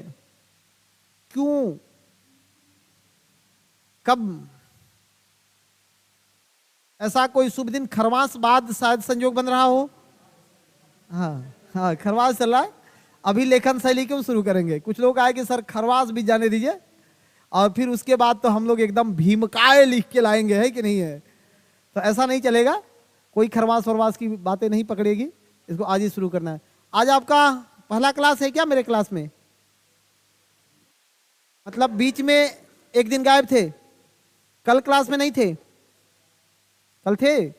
क्यों? कब? ऐसा कोई शुभ दिन खरवास बाद शायद संयोग बन रहा हो? हाँ हाँ, खरवास चल रहा है। अभी लेखन शैली क्यों शुरू करेंगे? कुछ लोग आए कि सर खरवास भी जाने दीजिए, और फिर उसके बाद तो हम लोग एकदम भीमकाय लिख के लाएंगे, है कि नहीं है? तो ऐसा नहीं चलेगा, कोई खरवास वरवास की बातें नहीं पकड़ेगी, इसको आज ही शुरू करना है। आज आपका पहला क्लास है क्या मेरे क्लास में? मतलब बीच में एक दिन गायब थे, कल क्लास में नहीं थे? कल थे,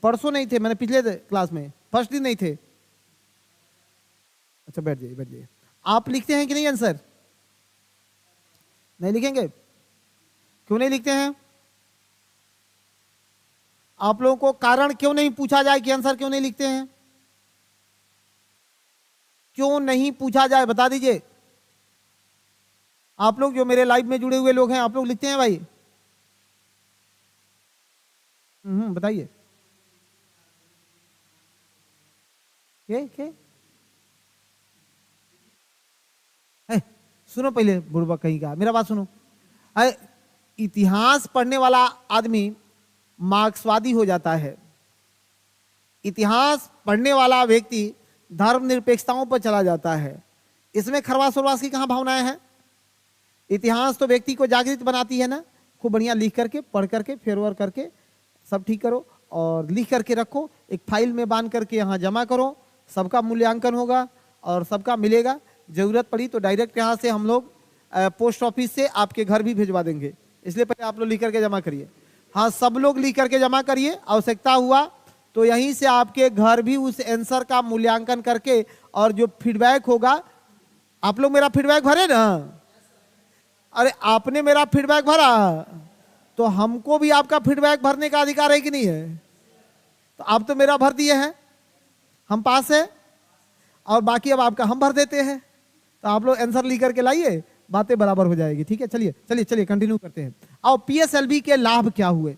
परसों नहीं थे, मैंने पिछले क्लास में फर्स्ट दिन नहीं थे। अच्छा बैठ जाइए, बैठ जाइए। आप लिखते हैं कि नहीं आंसर? नहीं लिखेंगे? क्यों नहीं लिखते हैं? आप लोगों को कारण क्यों नहीं पूछा जाए कि आंसर क्यों नहीं लिखते हैं? क्यों नहीं पूछा जाए बता दीजिए। आप लोग जो मेरे लाइव में जुड़े हुए लोग हैं, आप लोग लिखते हैं भाई? बताइए। के सुनो पहले, बुढ़बा कहीं का, मेरा बात सुनो। इतिहास पढ़ने वाला आदमी मार्क्सवादी हो जाता है। इतिहास पढ़ने वाला व्यक्ति धर्मनिरपेक्षताओं पर चला जाता है। इसमें खरवास वरवास की कहां भावनाएं हैं? इतिहास तो व्यक्ति को जागृत बनाती है ना। खूब बढ़िया लिख करके, पढ़ करके, फेरवर करके सब ठीक करो और लिख करके रखो, एक फाइल में बांध करके यहाँ जमा करो। सबका मूल्यांकन होगा और सबका मिलेगा। जरूरत पड़ी तो डायरेक्ट यहाँ से हम लोग पोस्ट ऑफिस से आपके घर भी भिजवा देंगे, इसलिए पहले आप लोग लिख करके जमा करिए। हाँ, सब लोग लिख करके जमा करिए। आवश्यकता हुआ तो यहीं से आपके घर भी उस आंसर का मूल्यांकन करके और जो फीडबैक होगा, आप लोग मेरा फीडबैक भरे ना? अरे आपने मेरा फीडबैक भरा तो हमको भी आपका फीडबैक भरने का अधिकार है कि नहीं है? तो आप तो मेरा भर दिए हैं। हम पास है, और बाकी अब आपका हम भर देते हैं, तो आप लोग आंसर लिख करके लाइए, बातें बराबर हो जाएगी। ठीक है, चलिए चलिए चलिए कंटिन्यू करते हैं। अब पीएसएलवी के लाभ क्या हुए,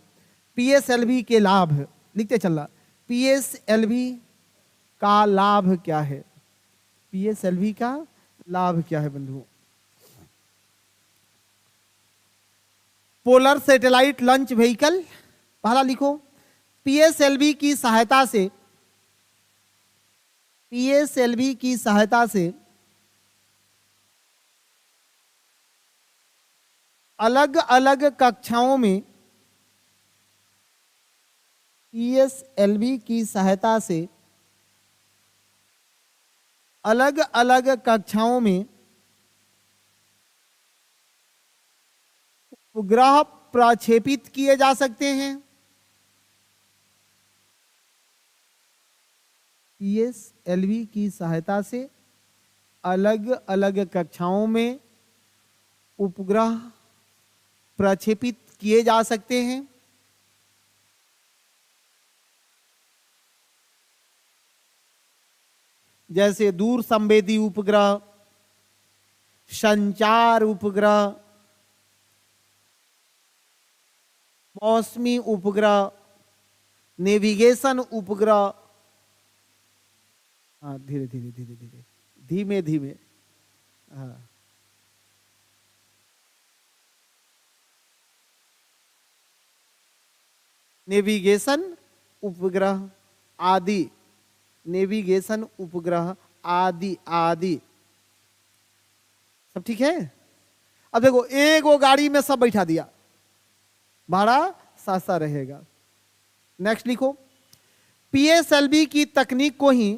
पीएसएलवी के लाभ लिखते चलना, पीएसएलवी का लाभ क्या है, पीएसएलवी का लाभ क्या है बंधुओं। पोलर सैटेलाइट लॉन्च व्हीकल, पहला लिखो, पीएसएलवी की सहायता से, पीएसएलवी की सहायता से अलग अलग कक्षाओं में, पीएसएलवी की सहायता से अलग अलग कक्षाओं में उपग्रह प्रक्षेपित किए जा सकते हैं, पीएसएलवी की सहायता से अलग अलग कक्षाओं में उपग्रह प्रक्षेपित किए जा सकते हैं। जैसे दूर संवेदी उपग्रह, संचार उपग्रह, मौसमी उपग्रह, नेविगेशन उपग्रह। हाँ, धीरे धीरे धीरे धीरे धीमे धीमे, हाँ, नेविगेशन उपग्रह आदि, नेविगेशन उपग्रह आदि आदि, सब ठीक है। अब देखो, एक वो गाड़ी में सब बैठा दिया, भाड़ा सस्ता रहेगा। नेक्स्ट लिखो, पीएसएलवी की तकनीक को ही,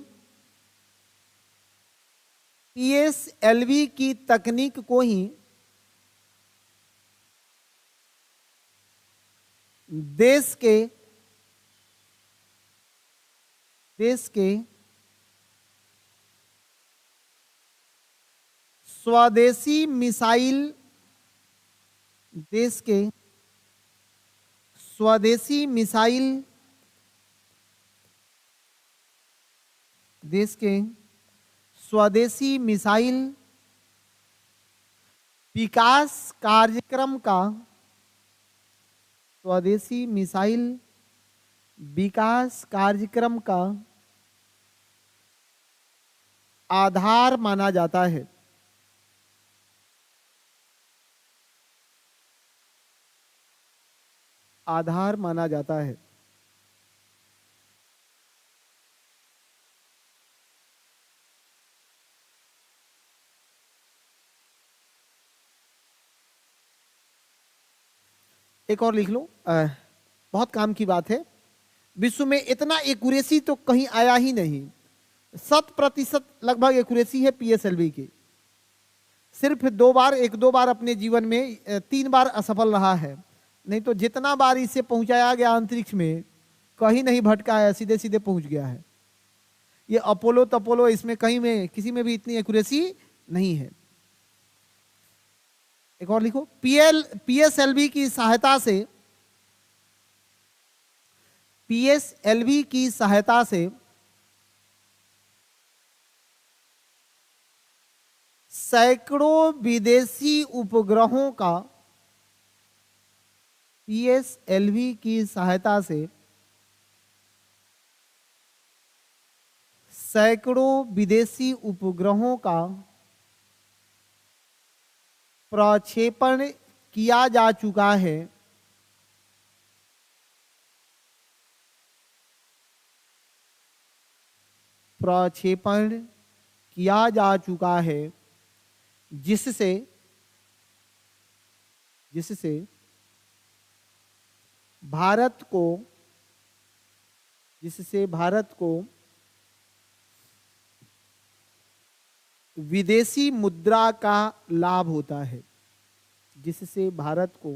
पीएसएलवी की तकनीक को ही देश के स्वदेशी मिसाइल, देश के स्वदेशी मिसाइल, देश के स्वदेशी मिसाइल विकास कार्यक्रम का, स्वदेशी मिसाइल विकास कार्यक्रम का आधार माना जाता है, आधार माना जाता है। एक और लिख लो, बहुत काम की बात है। विश्व में इतना एक्यूरेसी तो कहीं आया ही नहीं, 100% लगभग एक्यूरेसी है पीएसएलवी की। सिर्फ दो बार, एक दो बार अपने जीवन में, 3 बार असफल रहा है, नहीं तो जितना बार इसे पहुंचाया गया अंतरिक्ष में कहीं नहीं भटका है, सीधे सीधे पहुंच गया है। ये अपोलो तपोलो, इसमें कहीं में किसी में भी इतनी एक्यूरेसी नहीं है। एक और लिखो, पीएसएलवी की सहायता से, पीएसएलवी की सहायता से सैकड़ों विदेशी उपग्रहों का, पीएसएलवी की सहायता से सैकड़ों विदेशी उपग्रहों का प्रक्षेपण किया जा चुका है, प्रक्षेपण किया जा चुका है, जिससे भारत को विदेशी मुद्रा का लाभ होता है, जिससे भारत को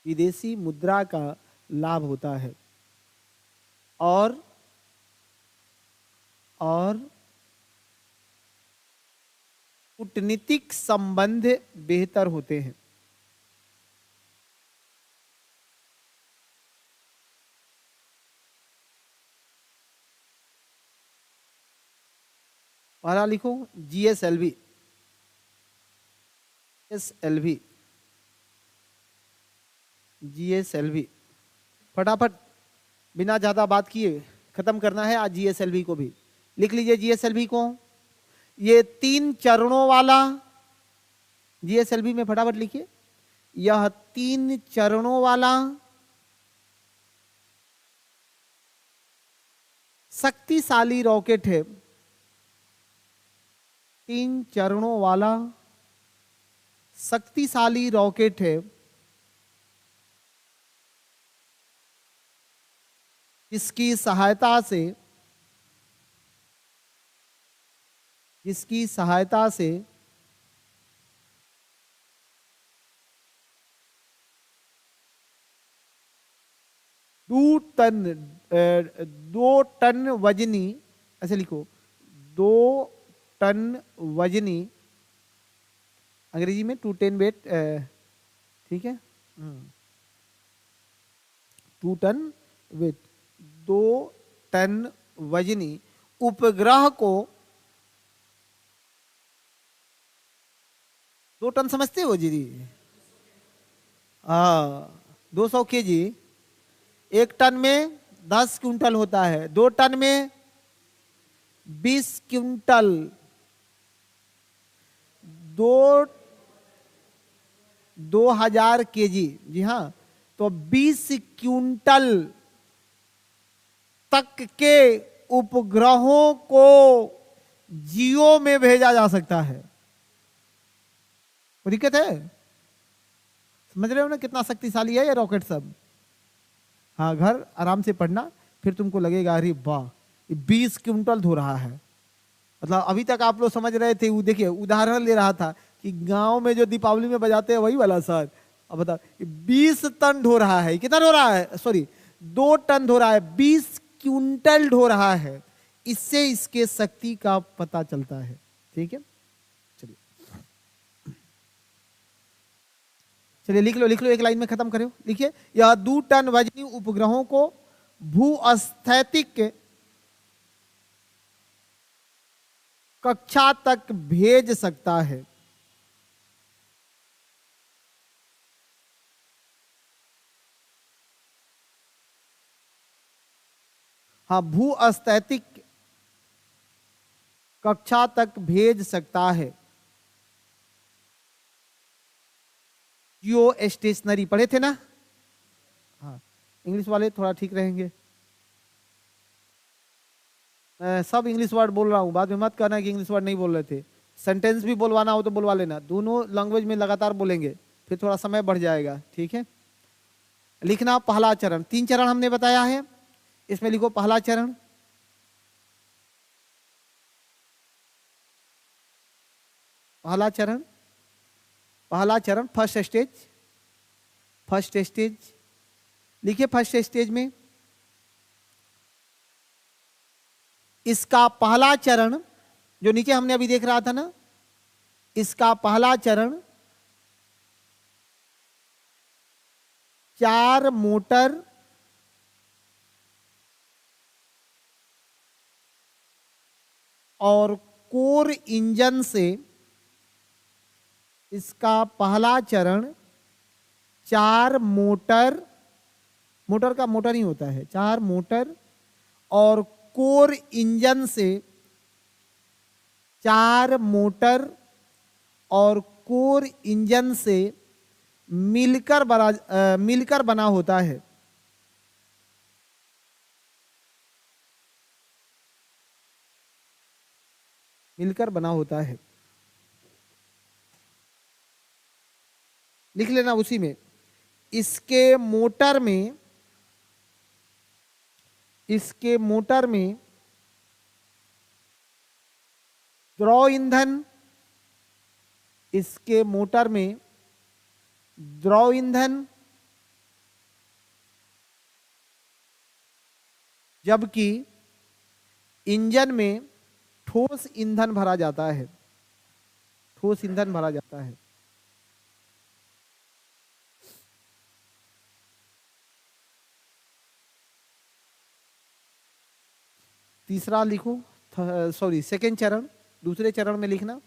विदेशी मुद्रा का लाभ होता है, और कूटनीतिक संबंध बेहतर होते हैं। पहला लिखो GSLV, GSLV फटाफट बिना ज्यादा बात किए खत्म करना है आज GSLV को भी। लिख लीजिए GSLV को, ये 3 चरणों वाला GSLV में फटाफट लिखिए, यह 3 चरणों वाला शक्तिशाली रॉकेट है। 3 चरणों वाला शक्तिशाली रॉकेट है, जिसकी सहायता से 2 टन वजनी, ऐसे लिखो 2 टन वजनी, अंग्रेजी में 210 वेट, ठीक है, 2 टन वेट, 2 टन वजनी उपग्रह को, 2 टन समझते हो जी? 200 केजी, 1 टन में 10 क्विंटल होता है, 2 टन में 20 क्विंटल, 2000 केजी, जी हाँ, तो 20 क्विंटल तक के उपग्रहों को जियो में भेजा जा सकता है। कोई दिक्कत है? समझ रहे हो ना कितना शक्तिशाली है ये रॉकेट सब। हाँ, घर आराम से पढ़ना, फिर तुमको लगेगा अरे वाह 20 क्विंटल धो रहा है। मतलब अभी तक आप लोग समझ रहे थे, वो देखिए उदाहरण ले रहा था कि गांव में जो दीपावली में बजाते हैं वही वाला सर। अब बताओ 20 टन ढो रहा है, कितना ढो रहा है, सॉरी 2 टन ढो रहा है, 20 क्विंटल ढो रहा है। इससे इसके शक्ति का पता चलता है। ठीक है, चलिए चलिए लिख लो, एक लाइन में खत्म करो। लिखिए, यह 2 टन वजनी उपग्रहों को भूस्थैतिक कक्षा तक भेज सकता है। हाँ, भूस्थैतिक कक्षा तक भेज सकता है। जियो स्टेशनरी पढ़े थे ना? हाँ, इंग्लिश वाले थोड़ा ठीक रहेंगे। मैं सब इंग्लिश वर्ड बोल रहा हूँ, बाद में मत कहना कि इंग्लिश वर्ड नहीं बोल रहे थे। सेंटेंस भी बोलवाना हो तो बोलवा लेना, दोनों लैंग्वेज में लगातार बोलेंगे, फिर थोड़ा समय बढ़ जाएगा। ठीक है, लिखना पहला चरण, 3 चरण हमने बताया है, इसमें लिखो पहला चरण। पहला चरण फर्स्ट स्टेज लिखिए। फर्स्ट स्टेज में इसका पहला चरण जो नीचे हमने अभी देख रहा था ना, इसका पहला चरण 4 मोटर और कोर इंजन से, इसका पहला चरण 4 मोटर का मोटर ही होता है, 4 मोटर और कोर इंजन से, 4 मोटर और कोर इंजन से मिलकर बना होता है। मिलकर बना होता है, लिख लेना उसी में। इसके मोटर में द्रव ईंधन, इसके मोटर में द्रव ईंधन, जबकि इंजन में ठोस ईंधन भरा जाता है। ठोस ईंधन भरा जाता है। तीसरा लिखो, सॉरी सेकेंड चरण, दूसरे चरण में लिखना।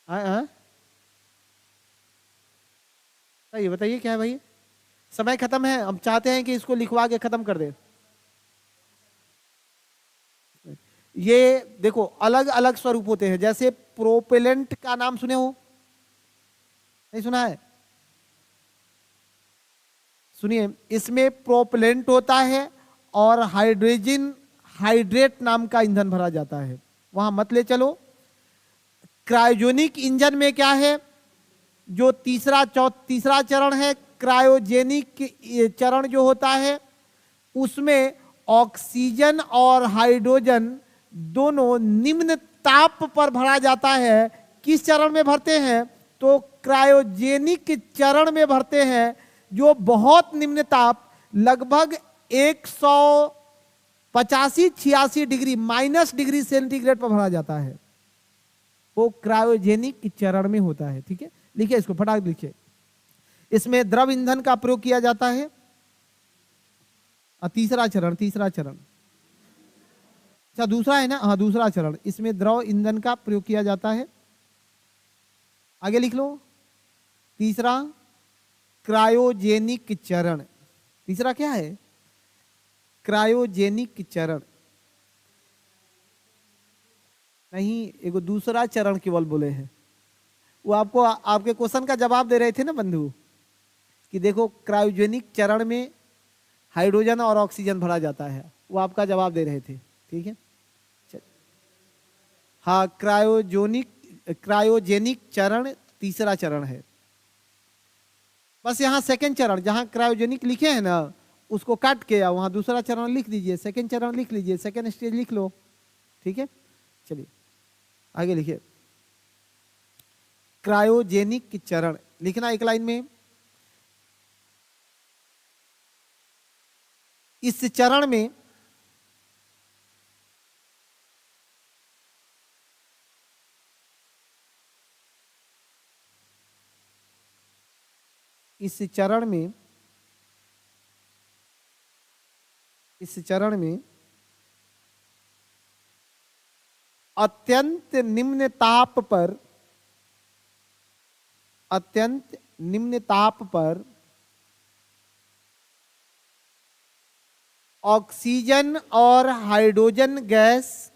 हाँ, बताइए बताइए क्या है भाई? समय खत्म है, हम चाहते हैं कि इसको लिखवा के खत्म कर दे। ये देखो अलग अलग स्वरूप होते हैं, जैसे प्रोपेलेंट का नाम सुने हो? नहीं सुना है? सुनिए, इसमें प्रोपेलेंट होता है और हाइड्रोजन हाइड्रेट नाम का ईंधन भरा जाता है, वहां मत ले चलो। क्रायोजेनिक इंजन में क्या है? जो तीसरा चरण है, क्रायोजेनिक चरण जो होता है, उसमें ऑक्सीजन और हाइड्रोजन दोनों निम्न ताप पर भरा जाता है। किस चरण में भरते हैं? तो क्रायोजेनिक चरण में भरते हैं, जो बहुत निम्न ताप लगभग 185-86 डिग्री -डिग्री सेंटीग्रेड पर भरा जाता है, वो क्रायोजेनिक चरण में होता है। ठीक है, लिखिए इसको, फटाक लिखिए। इसमें द्रव ईंधन का प्रयोग किया जाता है। तीसरा चरण अच्छा दूसरा है ना? हाँ, दूसरा चरण, इसमें द्रव ईंधन का प्रयोग किया जाता है। आगे लिख लो। तीसरा क्रायोजेनिक चरण। तीसरा क्या है? क्रायोजेनिक चरण नहीं, एगो दूसरा चरण केवल बोले हैं। वो आपको आपके क्वेश्चन का जवाब दे रहे थे ना बंधु, कि देखो क्रायोजेनिक चरण में हाइड्रोजन और ऑक्सीजन भरा जाता है, वो आपका जवाब दे रहे थे। ठीक है, हाँ, क्रायोजेनिक चरण तीसरा चरण है। बस यहाँ सेकंड चरण, जहाँ क्रायोजेनिक लिखे हैं ना, उसको काट के वहां दूसरा चरण लिख दीजिए, सेकंड चरण लिख लीजिए, सेकंड स्टेज लिख लो। ठीक है, चलिए आगे लिखिए। क्रायोजेनिक चरण लिखना एक लाइन में। इस चरण में इस चरण में अत्यंत निम्न ताप पर ऑक्सीजन और हाइड्रोजन गैस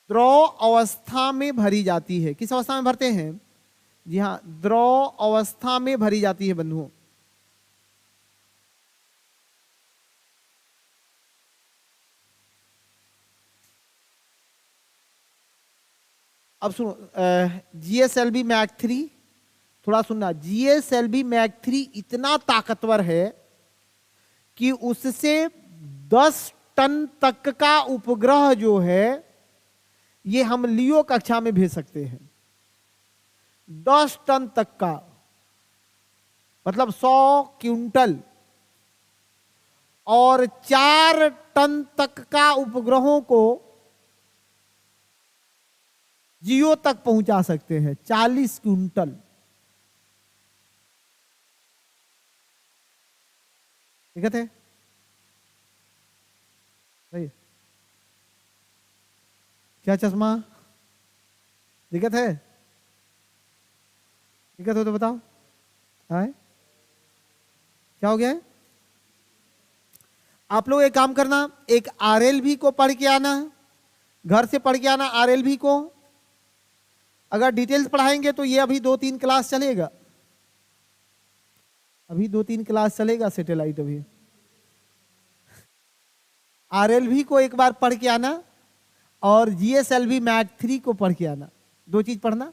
द्रव अवस्था में भरी जाती है। किस अवस्था में भरते हैं? जी हाँ, द्रव अवस्था में भरी जाती है बंधुओं। अब सुनो, GSLV मैक 3, थोड़ा सुनना। GSLV मैक 3 इतना ताकतवर है कि उससे 10 टन तक का उपग्रह जो है, ये हम लियो कक्षा में भेज सकते हैं। 10 टन तक का मतलब 100 क्विंटल, और 4 टन तक का उपग्रहों को जियो तक पहुंचा सकते हैं। 40 क्विंटल। ठीक है, क्या चश्मा दिक्कत है? दिक्कत हो तो बताओ। है क्या हो गया है? आप लोग एक काम करना, एक RLV को पढ़ के आना, घर से पढ़ के आना RLV को। अगर डिटेल्स पढ़ाएंगे तो ये अभी 2-3 क्लास चलेगा, सैटेलाइट। अभी RLV को एक बार पढ़ के आना, और GSLV मैक 3 को पढ़ के आना। 2 चीज पढ़ना,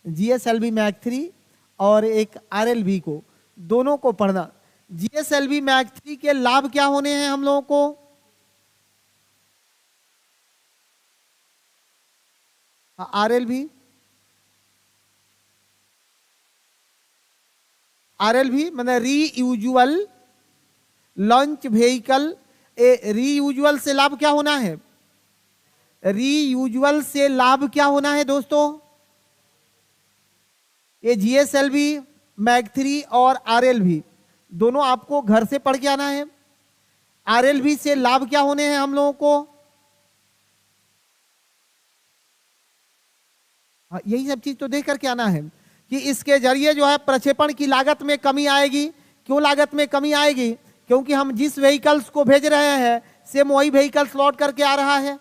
GSLV मैक 3 और एक RLV को, दोनों को पढ़ना। GSLV मैक 3 के लाभ क्या होने हैं हम लोगों को? RLV मतलब रीयूजुअल लॉन्च व्हीकल। रीयूजुअल से लाभ क्या होना है? रीयूजुअल से लाभ क्या होना है दोस्तों? ये GSLV, मैग3 और RLV दोनों आपको घर से पढ़ के आना है। RLV से लाभ क्या होने हैं हम लोगों को? यही सब चीज तो देख करके आना है कि इसके जरिए जो है प्रक्षेपण की लागत में कमी आएगी। क्यों लागत में कमी आएगी? क्योंकि हम जिस व्हीकल्स को भेज रहे हैं सेम वही व्हीकल्स लौट करके आ रहा है।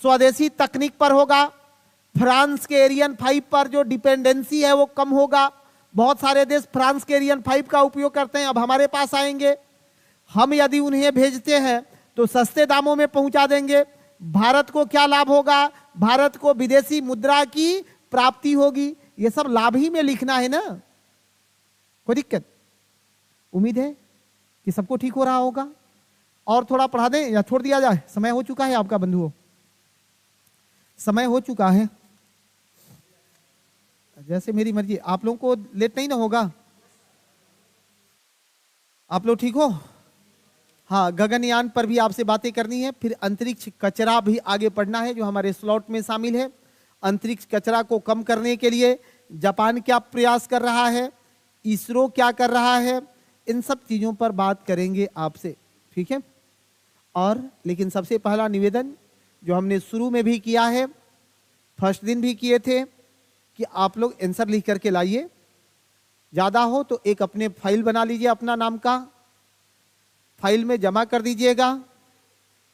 स्वदेशी तकनीक पर होगा। फ्रांस के एरियन 5 पर जो डिपेंडेंसी है वो कम होगा। बहुत सारे देश फ्रांस के एरियन 5 का उपयोग करते हैं, अब हमारे पास आएंगे। हम यदि उन्हें भेजते हैं तो सस्ते दामों में पहुंचा देंगे। भारत को क्या लाभ होगा? भारत को विदेशी मुद्रा की प्राप्ति होगी। ये सब लाभ ही में लिखना है ना, कोई दिक्कत? उम्मीद है कि सबको ठीक हो रहा होगा। और थोड़ा पढ़ा दें या छोड़ दिया जाए? समय हो चुका है आपका बंधुओं, समय हो चुका है। जैसे मेरी मर्जी। आप लोगों को लेट नहीं ना होगा? आप लोग ठीक हो? हाँ, गगनयान पर भी आपसे बातें करनी है। फिर अंतरिक्ष कचरा भी आगे पढ़ना है जो हमारे स्लॉट में शामिल है। अंतरिक्ष कचरा को कम करने के लिए जापान क्या प्रयास कर रहा है, इसरो क्या कर रहा है, इन सब चीज़ों पर बात करेंगे आपसे, ठीक है? और लेकिन सबसे पहला निवेदन जो हमने शुरू में भी किया है, फर्स्ट दिन भी किए थे, कि आप लोग आंसर लिख करके लाइए। ज़्यादा हो तो एक अपने फाइल बना लीजिए, अपना नाम का फाइल में जमा कर दीजिएगा।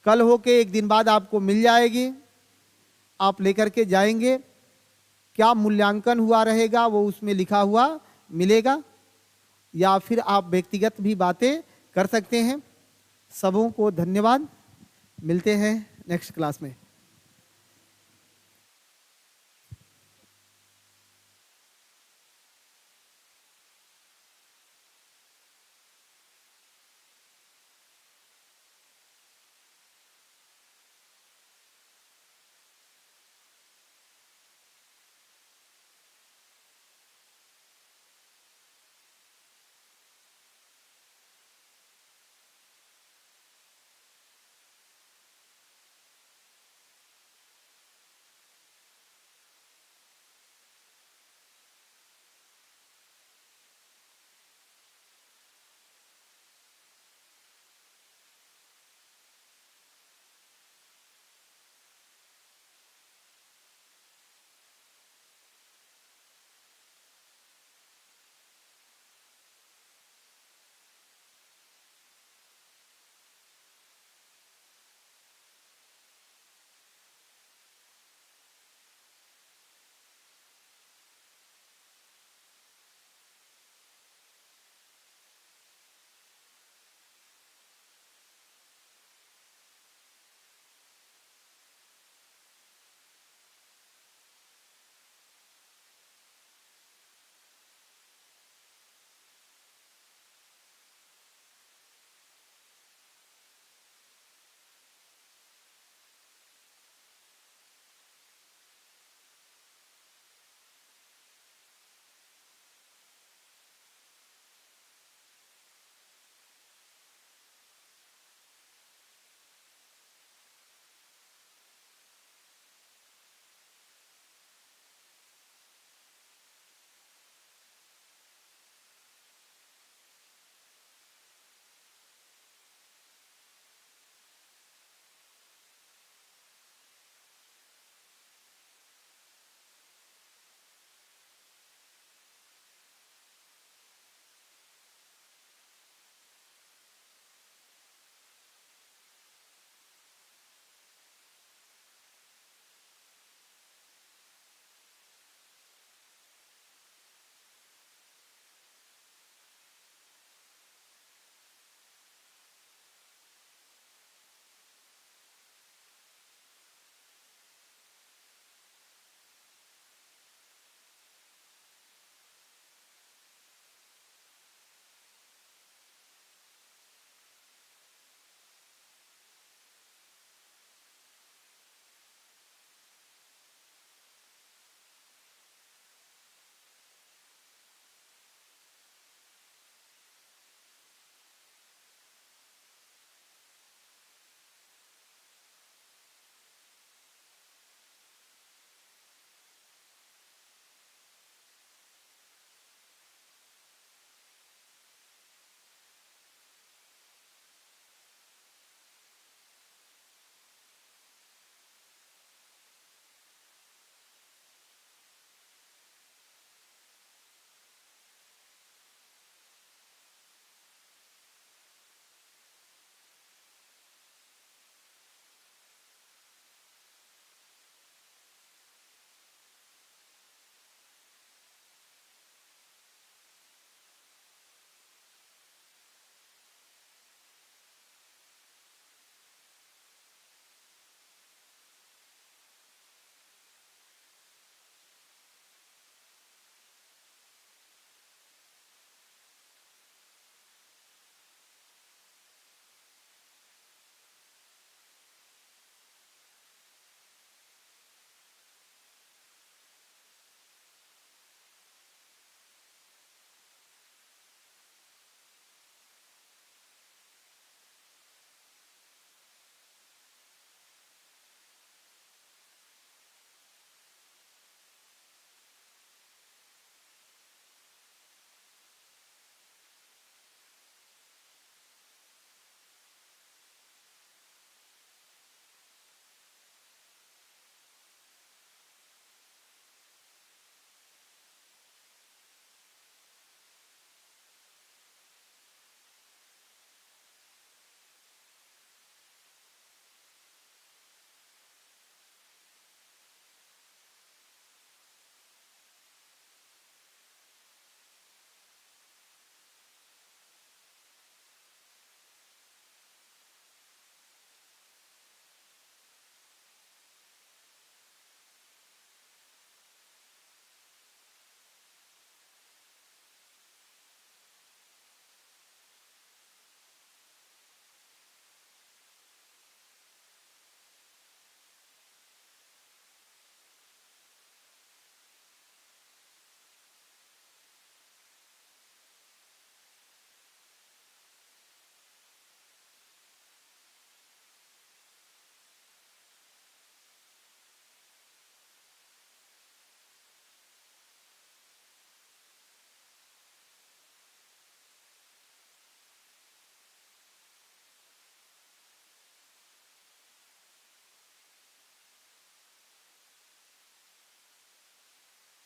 कल हो के एक दिन बाद आपको मिल जाएगी, आप लेकर के जाएंगे। क्या मूल्यांकन हुआ रहेगा वो उसमें लिखा हुआ मिलेगा, या फिर आप व्यक्तिगत भी बातें कर सकते हैं। सबों को धन्यवाद। मिलते हैं नेक्स्ट क्लास में।